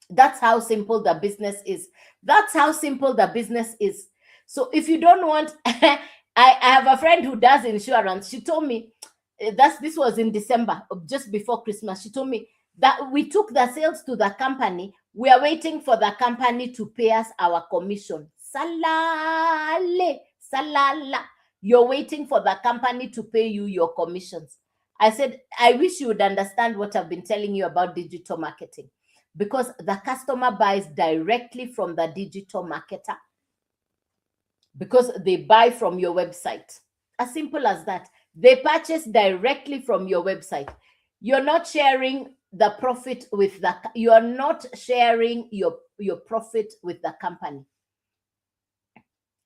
[SPEAKER 1] That's how simple the business is. That's how simple the business is. So if you don't want, I have a friend who does insurance. She told me, this was in December, just before Christmas. She told me that we took the sales to the company. We are waiting for the company to pay us our commission. Salale, salala. You're waiting for the company to pay you your commissions. I said, I wish you would understand what I've been telling you about digital marketing, because the customer buys directly from the digital marketer, because they buy from your website. As simple as that. They purchase directly from your website. You're not sharing the profit with you're not sharing your profit with the company.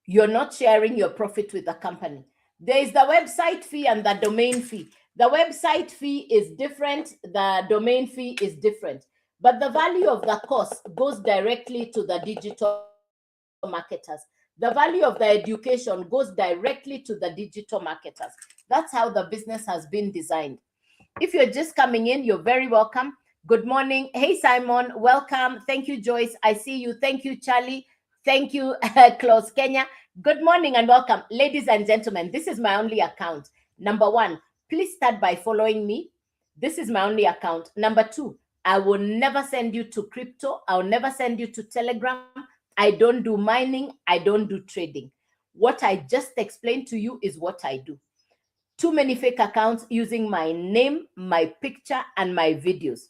[SPEAKER 1] You're not sharing your profit with the company. There is the website fee and the domain fee. The website fee is different, the domain fee is different, but the value of the course goes directly to the digital marketers. The value of the education goes directly to the digital marketers. That's how the business has been designed. If you're just coming in, you're very welcome. Good morning. Hey, Simon, welcome. Thank you, Joyce. I see you. Thank you, Charlie. Thank you, Klaus Kenya. Good morning and welcome. Ladies and gentlemen, this is my only account. Number one, please start by following me. This is my only account. Number two, I will never send you to crypto. I'll never send you to Telegram. I don't do mining. I don't do trading. What I just explained to you is what I do. Too many fake accounts using my name, my picture, and my videos.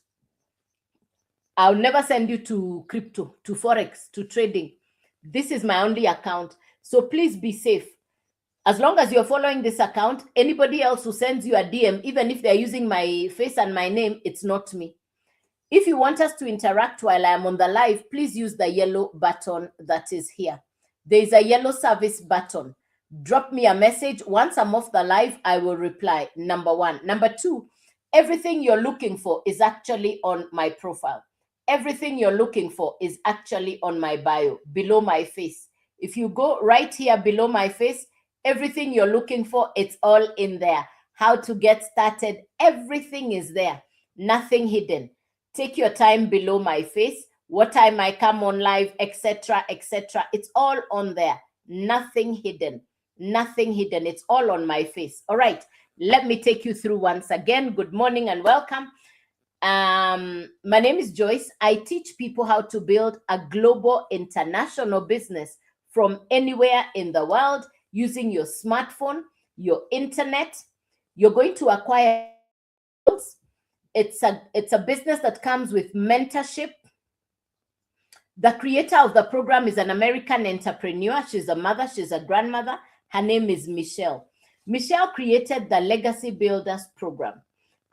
[SPEAKER 1] I'll never send you to crypto, to Forex, to trading. This is my only account. So please be safe. As long as you're following this account, anybody else who sends you a DM, even if they're using my face and my name, it's not me. If you want us to interact while I'm on the live, please use the yellow button that is here. There's a yellow service button. Drop me a message. Once I'm off the live, I will reply. Number one. Number two, everything you're looking for is actually on my profile. Everything you're looking for is actually on my bio, below my face. If you go right here below my face, everything you're looking for, it's all in there. How to get started, everything is there. Nothing hidden. Take your time below my face, what time I come on live, etc., etc. It's all on there. Nothing hidden. Nothing hidden. It's all on my face. All right. Let me take you through once again. Good morning and welcome. My name is Joyce. I teach people how to build a global international business from anywhere in the world using your smartphone, your internet. You're going to acquire skills. It's a business that comes with mentorship. The creator of the program is an American entrepreneur. She's a mother. She's a grandmother. Her name is Michelle. Michelle created the Legacy Builders program.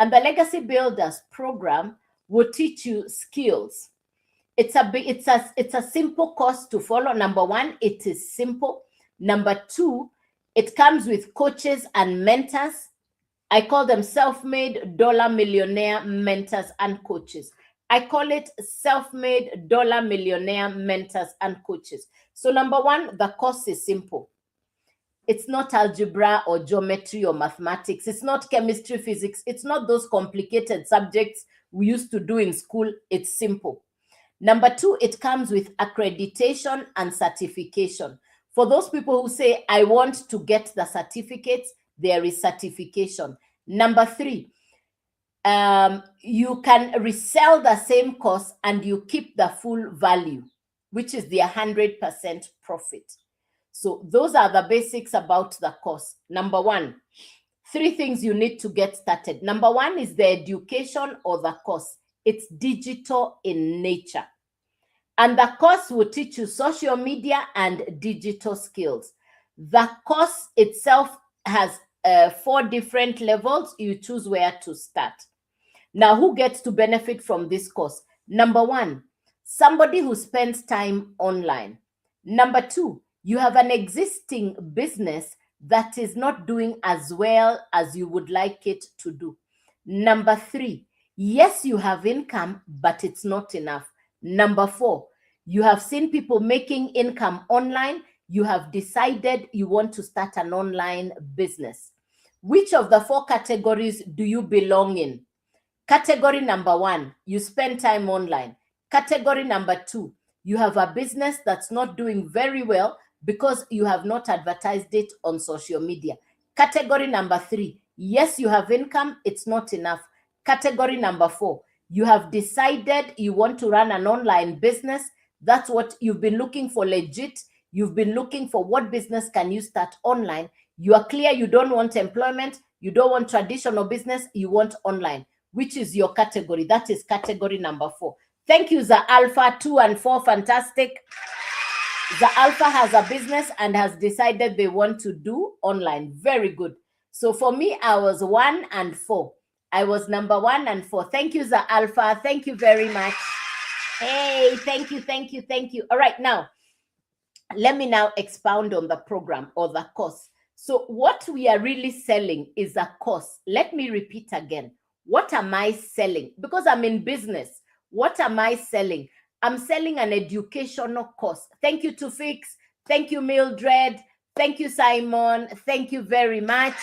[SPEAKER 1] And the Legacy Builders program will teach you skills. It's a simple course to follow. Number one, it is simple. Number two, it comes with coaches and mentors. I call them self-made dollar millionaire mentors and coaches. I call it self-made dollar millionaire mentors and coaches. So number one, the course is simple. It's not algebra or geometry or mathematics. It's not chemistry, physics. It's not those complicated subjects we used to do in school. It's simple. Number two, it comes with accreditation and certification. For those people who say, I want to get the certificates, there is certification. Number three, you can resell the same course and you keep the full value, which is the 100% profit. So those are the basics about the course. Number one, three things you need to get started. Number one is the education or the course. It's digital in nature. And the course will teach you social media and digital skills. The course itself has 4 different levels. You choose where to start. Now, who gets to benefit from this course? Number one, somebody who spends time online. Number two, you have an existing business that is not doing as well as you would like it to do. Number three, yes, you have income, but it's not enough. Number four, you have seen people making income online. You have decided you want to start an online business. Which of the 4 categories do you belong in? Category number one, you spend time online. Category number two, you have a business that's not doing very well because you have not advertised it on social media. Category number three, yes, you have income, it's not enough. Category number four, you have decided you want to run an online business. That's what you've been looking for, legit. You've been looking for what business can you start online. You are clear you don't want employment, you don't want traditional business, you want online. Which is your category? That is category number 4. Thank you, the Alpha 2 and 4. Fantastic. The Alpha has a business and has decided they want to do online. Very good. So for me, I was 1 and 4. I was number 1 and 4. Thank you, the Alpha. Thank you very much. Hey, thank you, thank you, thank you. All right, now, let me now expound on the program or the course. So what we are really selling is a course. Let me repeat again. What am I selling? Because I'm in business. What am I selling? I'm selling an educational course. Thank you, Tufix. Thank you, Mildred. Thank you, Simon. Thank you very much.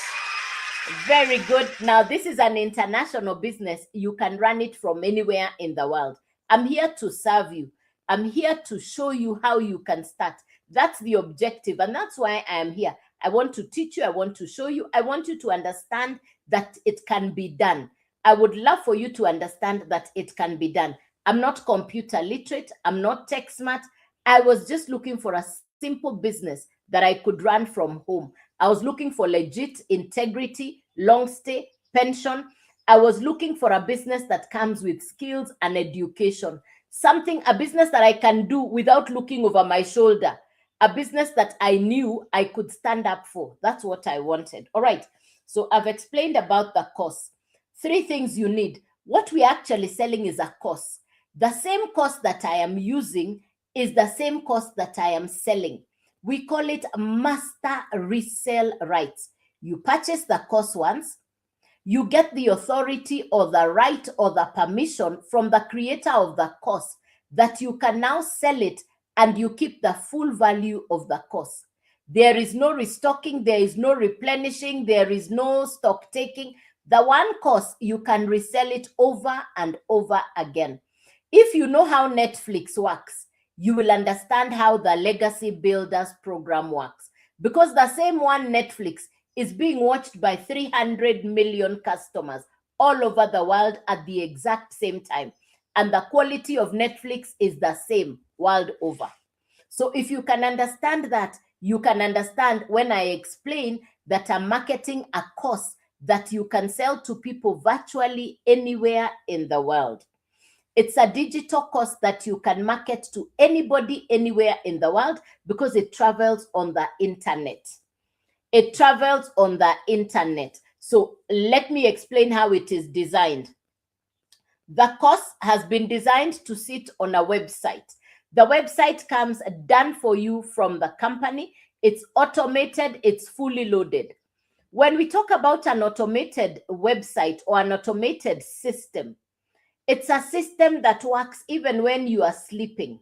[SPEAKER 1] Very good. Now, this is an international business. You can run it from anywhere in the world. I'm here to serve you. I'm here to show you how you can start. That's the objective, and that's why I am here. I want to teach you. I want to show you. I want you to understand that it can be done. I would love for you to understand that it can be done. I'm not computer literate. I'm not tech smart. I was just looking for a simple business that I could run from home. I was looking for legit integrity, long stay, pension. I was looking for a business that comes with skills and education. A business that I can do without looking over my shoulder. A business that I knew I could stand up for. That's what I wanted. All right. So I've explained about the course. 3 things you need. What we're actually selling is a course. The same course that I am using is the same course that I am selling. We call it master resale rights. You purchase the course once, you get the authority or the right or the permission from the creator of the course that you can now sell it, and you keep the full value of the course. There is no restocking, there is no replenishing, there is no stock taking. The one course, you can resell it over and over again. If you know how Netflix works, you will understand how the Legacy Builders program works, because the same one Netflix is being watched by 300 million customers all over the world at the exact same time. And the quality of Netflix is the same world over. So if you can understand that, you can understand when I explain that I'm marketing a course that you can sell to people virtually anywhere in the world. It's a digital course that you can market to anybody, anywhere in the world, because it travels on the internet. It travels on the internet. So let me explain how it is designed. The course has been designed to sit on a website. The website comes done for you from the company. It's automated, it's fully loaded. When we talk about an automated website or an automated system, it's a system that works even when you are sleeping.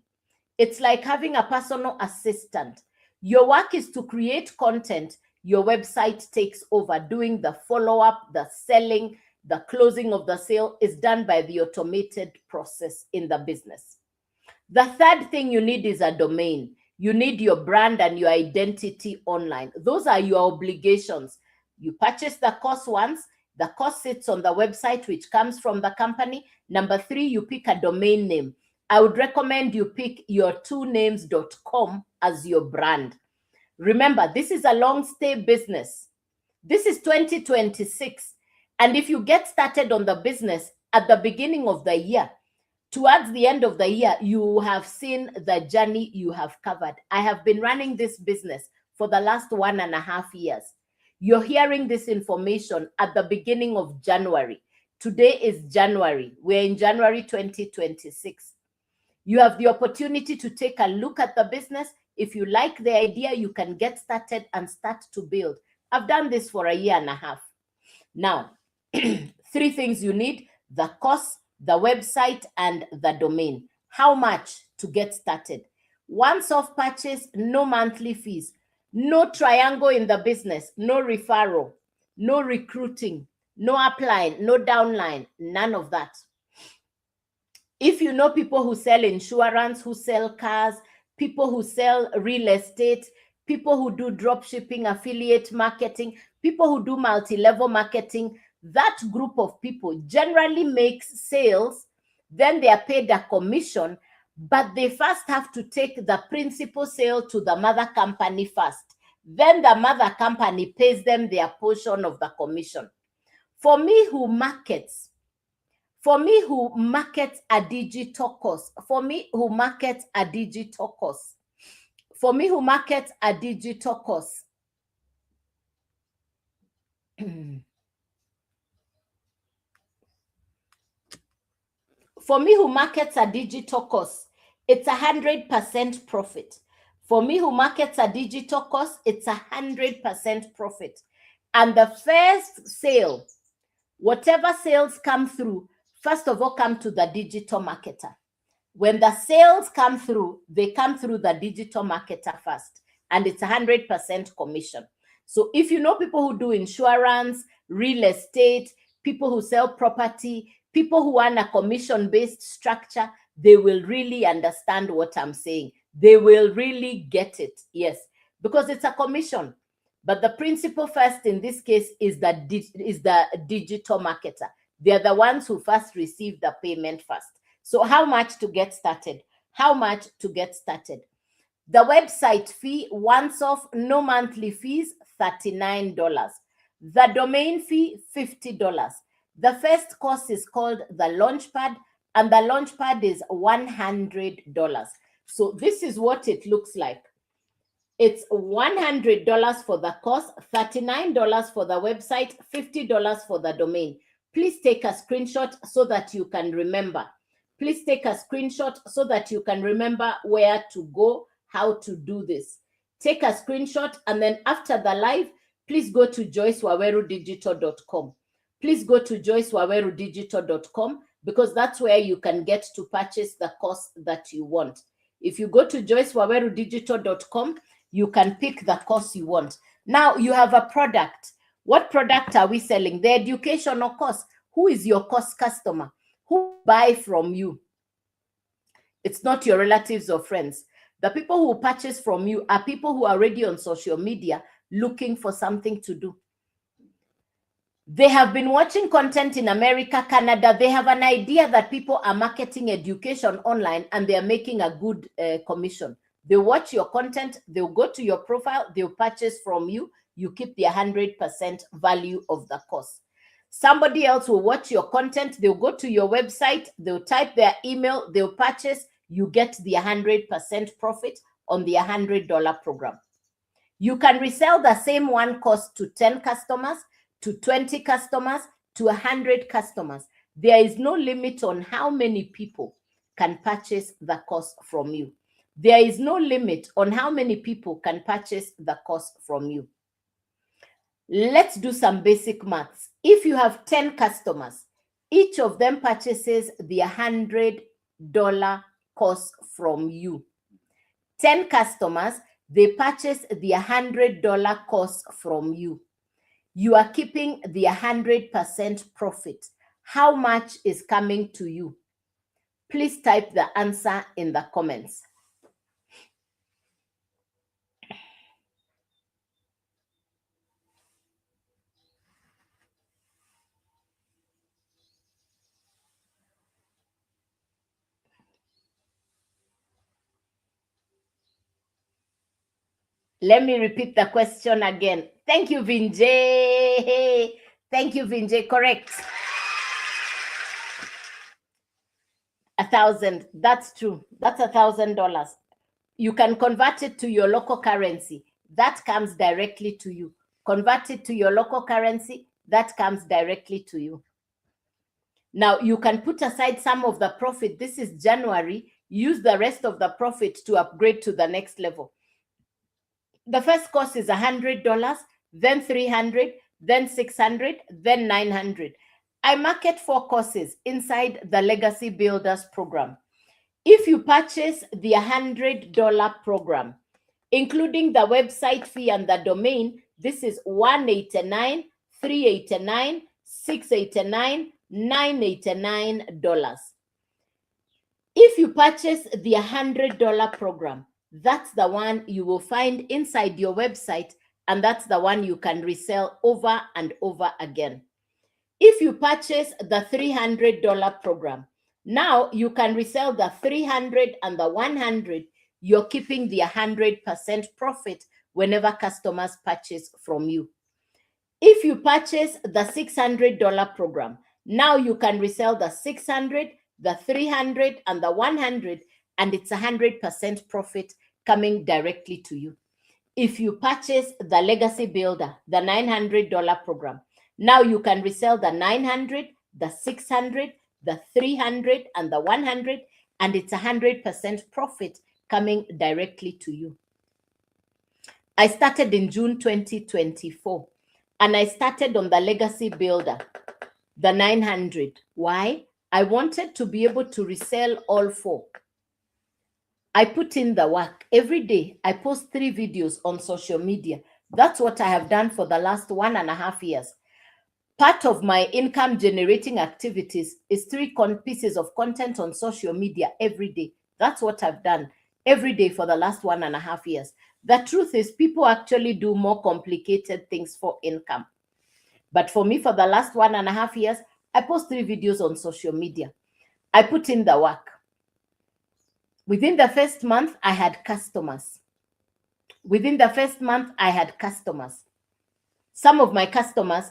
[SPEAKER 1] It's like having a personal assistant. Your work is to create content. Your website takes over. Doing the follow-up, the selling, the closing of the sale is done by the automated process in the business. The third thing you need is a domain. You need your brand and your identity online. Those are your obligations. You purchase the course once. The course sits on the website, which comes from the company. Number 3, you pick a domain name. I would recommend you pick your2names.com as your brand. Remember, this is a long stay business. This is 2026. And if you get started on the business at the beginning of the year, towards the end of the year, you have seen the journey you have covered. I have been running this business for the last 1.5 years. You're hearing this information at the beginning of January. Today is January. We're in January 2026. You have the opportunity to take a look at the business. If you like the idea, you can get started and start to build. I've done this for 1.5 years. Now, 3 things you need: the course, the website, and the domain. How much to get started? Once-off purchase, no monthly fees, no triangle in the business, no referral, no recruiting, no upline, no downline, none of that. If you know people who sell insurance, who sell cars, people who sell real estate, people who do drop shipping, affiliate marketing, people who do multi-level marketing, that group of people generally makes sales, then they are paid a commission, but they first have to take the principal sale to the mother company first. Then the mother company pays them their portion of the commission. For me who markets a digital course, it's 100% profit. For me who markets a digital course, it's 100% profit. And the first sale, whatever sales come through, first of all, come to the digital marketer. When the sales come through, they come through the digital marketer first, and it's 100% commission. So if you know people who do insurance, real estate, people who sell property, people who want a commission-based structure, they will really understand what I'm saying. They will really get it, yes, because it's a commission. But the principal first in this case is the digital marketer. They're the ones who first receive the payment first. So how much to get started? How much to get started? The website fee, once off, no monthly fees, $39. The domain fee, $50. The first course is called the Launchpad, and the Launchpad is $100. So this is what it looks like. It's $100 for the course, $39 for the website, $50 for the domain. Please take a screenshot so that you can remember. Please take a screenshot so that you can remember where to go, how to do this. Take a screenshot, and then after the live, please go to joycewawerudigital.com. Please go to joycewawerudigital.com, because that's where you can get to purchase the course that you want. If you go to joycewawerudigital.com, you can pick the course you want. Now you have a product. What product are we selling? The educational course. Who is your course customer? Who buy from you? It's not your relatives or friends. The people who purchase from you are people who are already on social media looking for something to do. They have been watching content in America, Canada. They have an idea that people are marketing education online and they are making a good commission. They watch your content, they'll go to your profile, they'll purchase from you. You keep the 100% value of the course. Somebody else will watch your content, they'll go to your website, they'll type their email, they'll purchase. You get the 100% profit on the $100 program. You can resell the same one course to 10 customers, to 20 customers, to 100 customers. There is no limit on how many people can purchase the course from you. There is no limit on how many people can purchase the course from you. Let's do some basic maths. If you have 10 customers, each of them purchases the $100 course from you. 10 customers, they purchase the $100 course from you. You are keeping the 100% profit. How much is coming to you? Please type the answer in the comments. Let me repeat the question again. Thank you, Vinjay. Thank you, Vinjay. Correct. 1,000. That's true. That's $1,000. You can convert it to your local currency. That comes directly to you. Convert it to your local currency. That comes directly to you. Now, you can put aside some of the profit. This is January. Use the rest of the profit to upgrade to the next level. The first course is $100, then $300, then $600, then $900. I market 4 courses inside the Legacy Builders program. If you purchase the $100 program, including the website fee and the domain, this is $189, $389, $689, $989. If you purchase the $100 program, that's the one you will find inside your website, and that's the one you can resell over and over again. If you purchase the $300 program, now you can resell the 300 and the 100. You're keeping the 100% profit whenever customers purchase from you. If you purchase the $600 program, now you can resell the 600, the 300, and the 100, and it's 100% profit coming directly to you. If you purchase the Legacy Builder, the $900 program, now you can resell the 900, the 600, the 300, and the 100, and it's 100% profit coming directly to you. I started in June 2024, and I started on the Legacy Builder, the 900. Why? I wanted to be able to resell all 4. I put in the work. Every day, I post 3 videos on social media. That's what I have done for the last 1.5 years. Part of my income generating activities is 3 pieces of content on social media every day. That's what I've done every day for the last 1.5 years. The truth is, people actually do more complicated things for income. But for me, for the last 1.5 years, I post 3 videos on social media. I put in the work. Within the first month, I had customers. Within the first month, I had customers. Some of my customers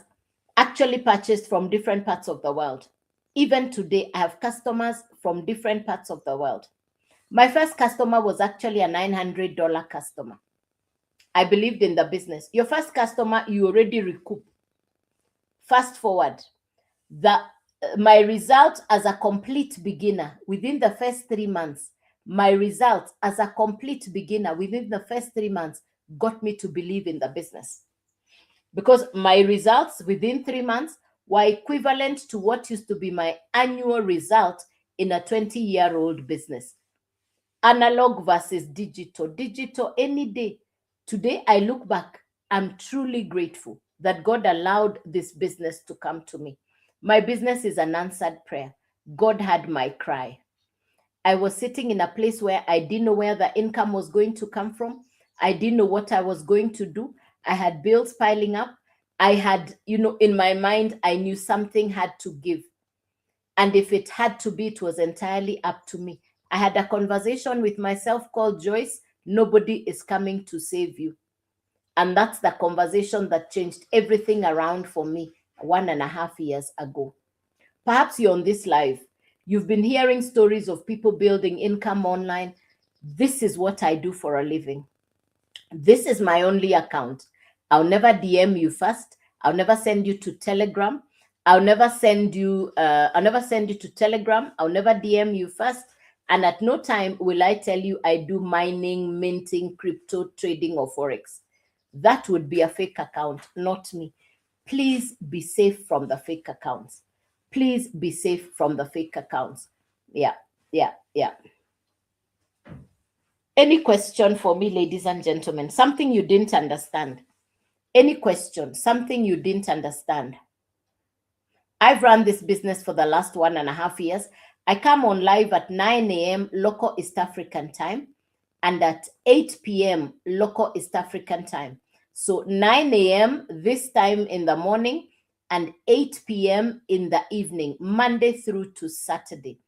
[SPEAKER 1] actually purchased from different parts of the world. Even today, I have customers from different parts of the world. My first customer was actually a $900 customer. I believed in the business. Your first customer, you already recoup. Fast forward, my result as a complete beginner within the first 3 months, my results as a complete beginner within the first 3 months got me to believe in the business. Because my results within 3 months were equivalent to what used to be my annual result in a 20-year-old business. Analog versus digital. Digital any day. Today, I look back, I'm truly grateful that God allowed this business to come to me. My business is an answered prayer. God had my cry. I was sitting in a place where I didn't know where the income was going to come from. I didn't know what I was going to do. I had bills piling up. I had, in my mind, I knew something had to give. And if it had to be, it was entirely up to me. I had a conversation with myself called Joyce, nobody is coming to save you. And that's the conversation that changed everything around for me 1.5 years ago. Perhaps you're on this live. You've been hearing stories of people building income online. This is what I do for a living. This is my only account. I'll never DM you first. I'll never send you to Telegram. I'll never send you to Telegram. I'll never DM you first. And at no time will I tell you I do mining, minting, crypto trading, or Forex. That would be a fake account, not me. Please be safe from the fake accounts. Please be safe from the fake accounts. Yeah. Any question for me, ladies and gentlemen? Something you didn't understand? Any question? Something you didn't understand? I've run this business for the last 1.5 years. I come on live at 9 a.m. local East African time and at 8 p.m. local East African time. So 9 a.m. this time in the morning and 8 p.m. in the evening, Monday through to Saturday.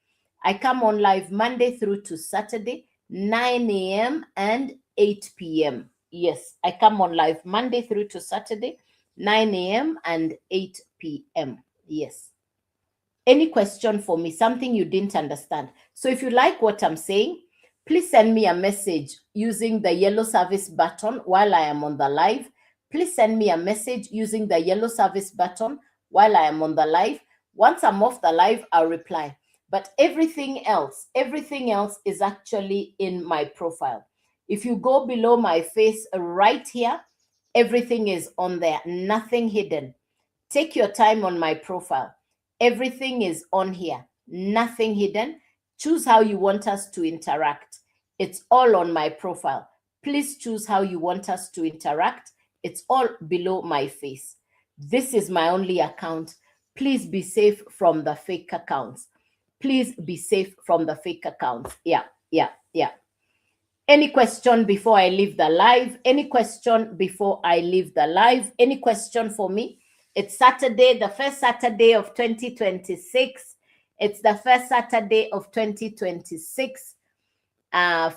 [SPEAKER 1] I come on live Monday through to Saturday, 9 a.m. and 8 p.m. Yes, I come on live Monday through to Saturday, 9 a.m. and 8 p.m. Yes. Any question for me? Something you didn't understand? So if you like what I'm saying, please send me a message using the yellow service button while I am on the live. Please send me a message using the yellow service button while I am on the live. Once I'm off the live, I'll reply. But everything else is actually in my profile. If you go below my face right here, everything is on there, nothing hidden. Take your time on my profile. Everything is on here, nothing hidden. Choose how you want us to interact. It's all on my profile. Please choose how you want us to interact. It's all below my face. This is my only account. Please be safe from the fake accounts. Please be safe from the fake accounts. Yeah. Any question before I leave the live? Any question before I leave the live? Any question for me? It's Saturday, the first Saturday of 2026. It's the first Saturday of 2026.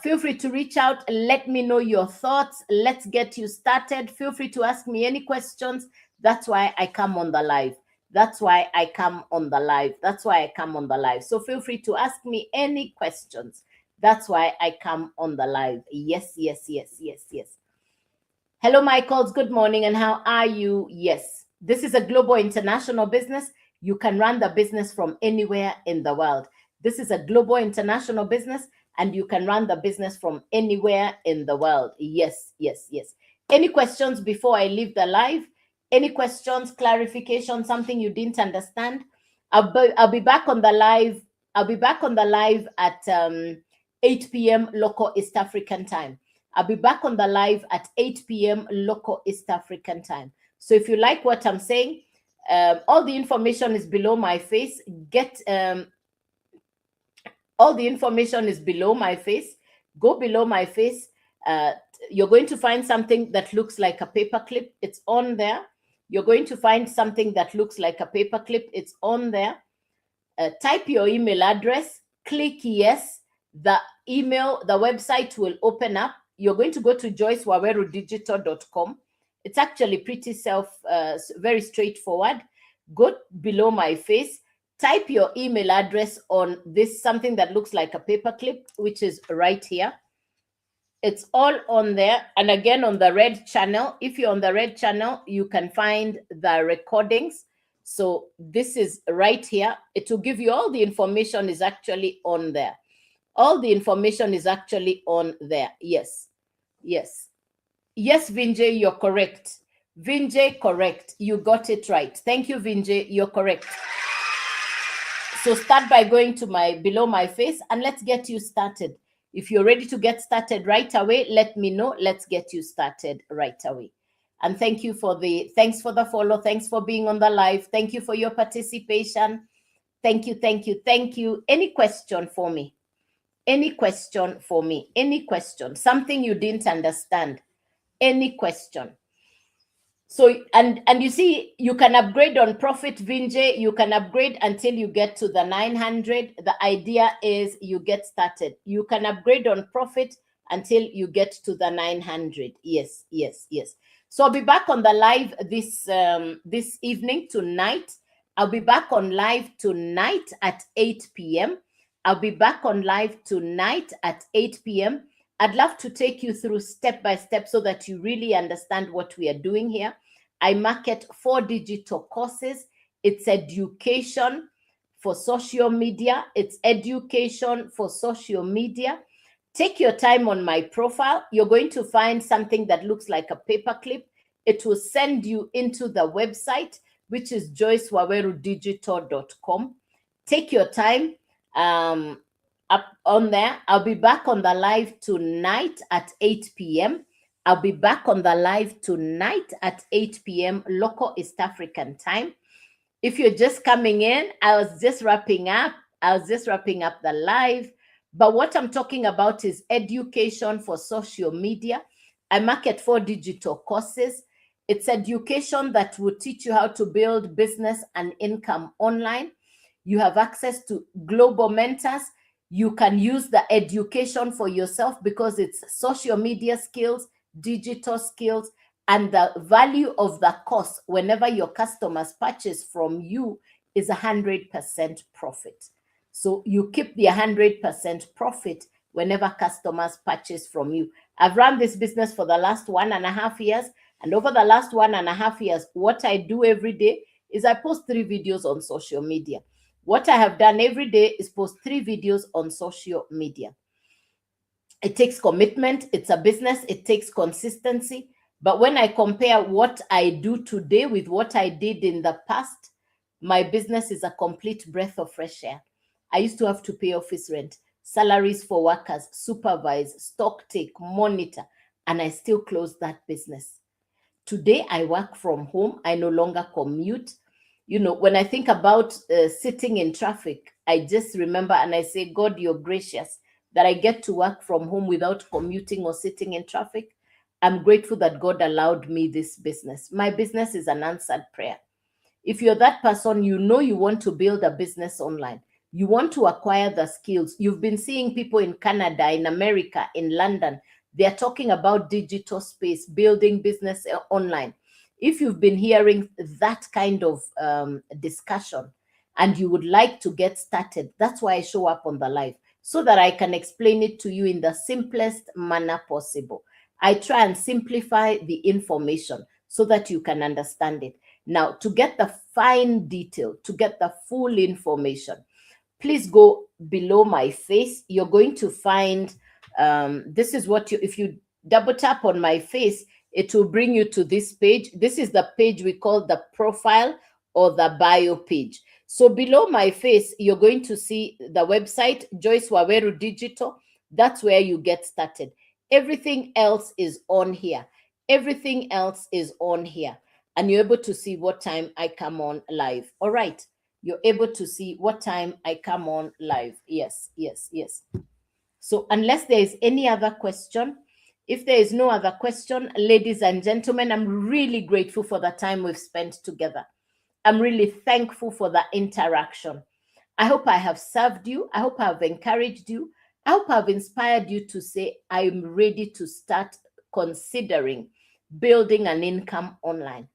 [SPEAKER 1] Feel free to reach out. Let me know your thoughts. Let's get you started. Feel free to ask me any questions. That's why I come on the live. That's why I come on the live. That's why I come on the live. So feel free to ask me any questions. That's why I come on the live. Yes. Hello, Michaels. Good morning. And how are you? Yes. This is a global international business. You can run the business from anywhere in the world. This is a global international business and you can run the business from anywhere in the world. Yes. Any questions before I leave the live? Any questions, clarification, something you didn't understand? I'll be back on the live. I'll be back on the live at 8 p.m. local East African time. I'll be back on the live at 8 p.m. local East African time. So if you like what I'm saying, all the information is below my face. All the information is below my face. Go below my face. You're going to find something that looks like a paperclip. It's on there. You're going to find something that looks like a paperclip. It's on there. Type your email address. Click yes. the website will open up. You're going to go to joycewawerudigital.com. It's actually pretty very straightforward. Go below my face, type your email address on this, something that looks like a paperclip, which is right here. It's all on there. And again, on the red channel, if you're on the red channel, you can find the recordings. So this is right here. It will give you all the information is actually on there. All the information is actually on there. Yes. Yes. Yes, Vinjay, you're correct. Vinjay, correct. You got it right. Thank you, Vinjay. You're correct. So start by going to below my face and let's get you started. If you're ready to get started right away, let me know. Let's get you started right away. And thanks for the follow. Thanks for being on the live. Thank you for your participation. Thank you, thank you, thank you. Any question for me? Any question for me? Any question? Something you didn't understand? Any question? So, and you see, you can upgrade on Profit, Vinjay. You can upgrade until you get to the 900. The idea is you get started. You can upgrade on Profit until you get to the 900. Yes, yes, yes. So I'll be back on the live this evening, tonight. I'll be back on live tonight at 8 p.m. I'll be back on live tonight at 8 p.m. I'd love to take you through step by step so that you really understand what we are doing here. I market 4 digital courses. It's education for social media. It's education for social media. Take your time on my profile. You're going to find something that looks like a paperclip. It will send you into the website, which is joycewawerudigital.com. Take your time up on there. I'll be back on the live tonight at 8 p.m. I'll be back on the live tonight at 8 p.m. local East African time. If you're just coming in, I was just wrapping up the live. But what I'm talking about is education for social media. I market 4 digital courses. It's education that will teach you how to build business and income online. You have access to global mentors. You can use the education for yourself because it's social media skills, digital skills, and the value of the course whenever your customers purchase from you is 100% profit. So you keep the 100% profit whenever customers purchase from you. I've run this business for the last 1.5 years, and over the last 1.5 years, what I do every day is I post 3 videos on social media. What I have done every day is post 3 videos on social media. It takes commitment. It's a business. It takes consistency. But when I compare what I do today with what I did in the past, my business is a complete breath of fresh air. I used to have to pay office rent, salaries for workers, supervise, stock take, monitor, and I still closed that business. Today, I work from home. I no longer commute. You know, when I think about sitting in traffic, I just remember and I say, God, you're gracious that I get to work from home without commuting or sitting in traffic. I'm grateful that God allowed me this business. My business is an answered prayer. If you're that person, you know you want to build a business online. You want to acquire the skills. You've been seeing people in Canada, in America, in London. They're talking about digital space, building business online. If you've been hearing that kind of discussion and you would like to get started, that's why I show up on the live, so that I can explain it to you in the simplest manner possible. I try and simplify the information so that you can understand it. Now, to get the fine detail, to get the full information, please go below my face. You're going to find, this is what if you double tap on my face, it will bring you to this page. This is the page we call the profile or the bio page. So below my face, you're going to see the website, Joyce Waweru Digital. That's where you get started. Everything else is on here. Everything else is on here. And you're able to see what time I come on live. All right. You're able to see what time I come on live. Yes, yes, yes. So unless there is any other question, if there is no other question, ladies and gentlemen, I'm really grateful for the time we've spent together. I'm really thankful for the interaction. I hope I have served you. I hope I have encouraged you. I hope I've inspired you to say, I'm ready to start considering building an income online.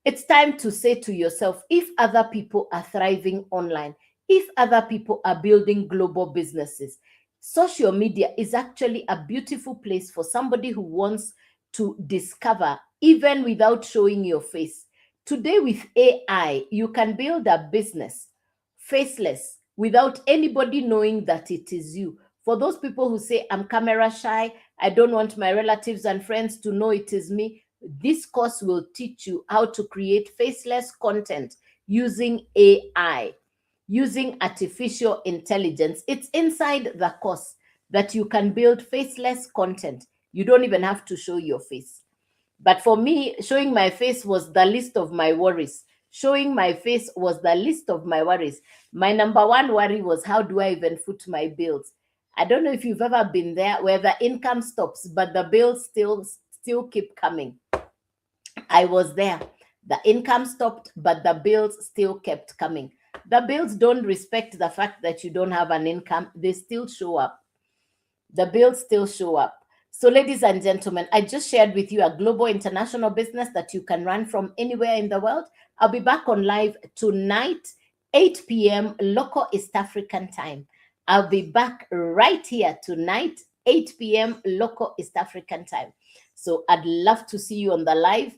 [SPEAKER 1] It's time to say to yourself, if other people are thriving online, if other people are building global businesses, social media is actually a beautiful place for somebody who wants to discover, even without showing your face. Today, with AI, you can build a business faceless without anybody knowing that it is you. For those people who say, I'm camera shy, I don't want my relatives and friends to know it is me, this course will teach you how to create faceless content using AI, using artificial intelligence. It's inside the course that you can build faceless content. You don't even have to show your face. But for me, showing my face was the least of my worries. Showing my face was the least of my worries. My number one worry was, how do I even foot my bills? I don't know if you've ever been there where the income stops, but the bills still keep coming. I was there. The income stopped, but the bills still kept coming. The bills don't respect the fact that you don't have an income, they still show up. The bills still show up. So, ladies and gentlemen, I just shared with you a global international business that you can run from anywhere in the world. I'll be back on live tonight, 8 p.m. local East African time. I'll be back right here tonight, 8 p.m. local East African time. So, I'd love to see you on the live.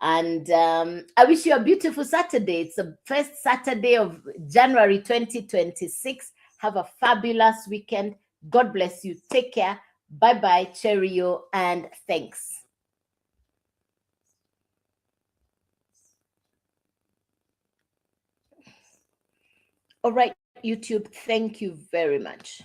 [SPEAKER 1] And I wish you a beautiful Saturday. It's the first Saturday of January 2026. Have a fabulous weekend. God bless you. Take care. Bye bye. Cheerio and thanks. All right, YouTube. Thank you very much.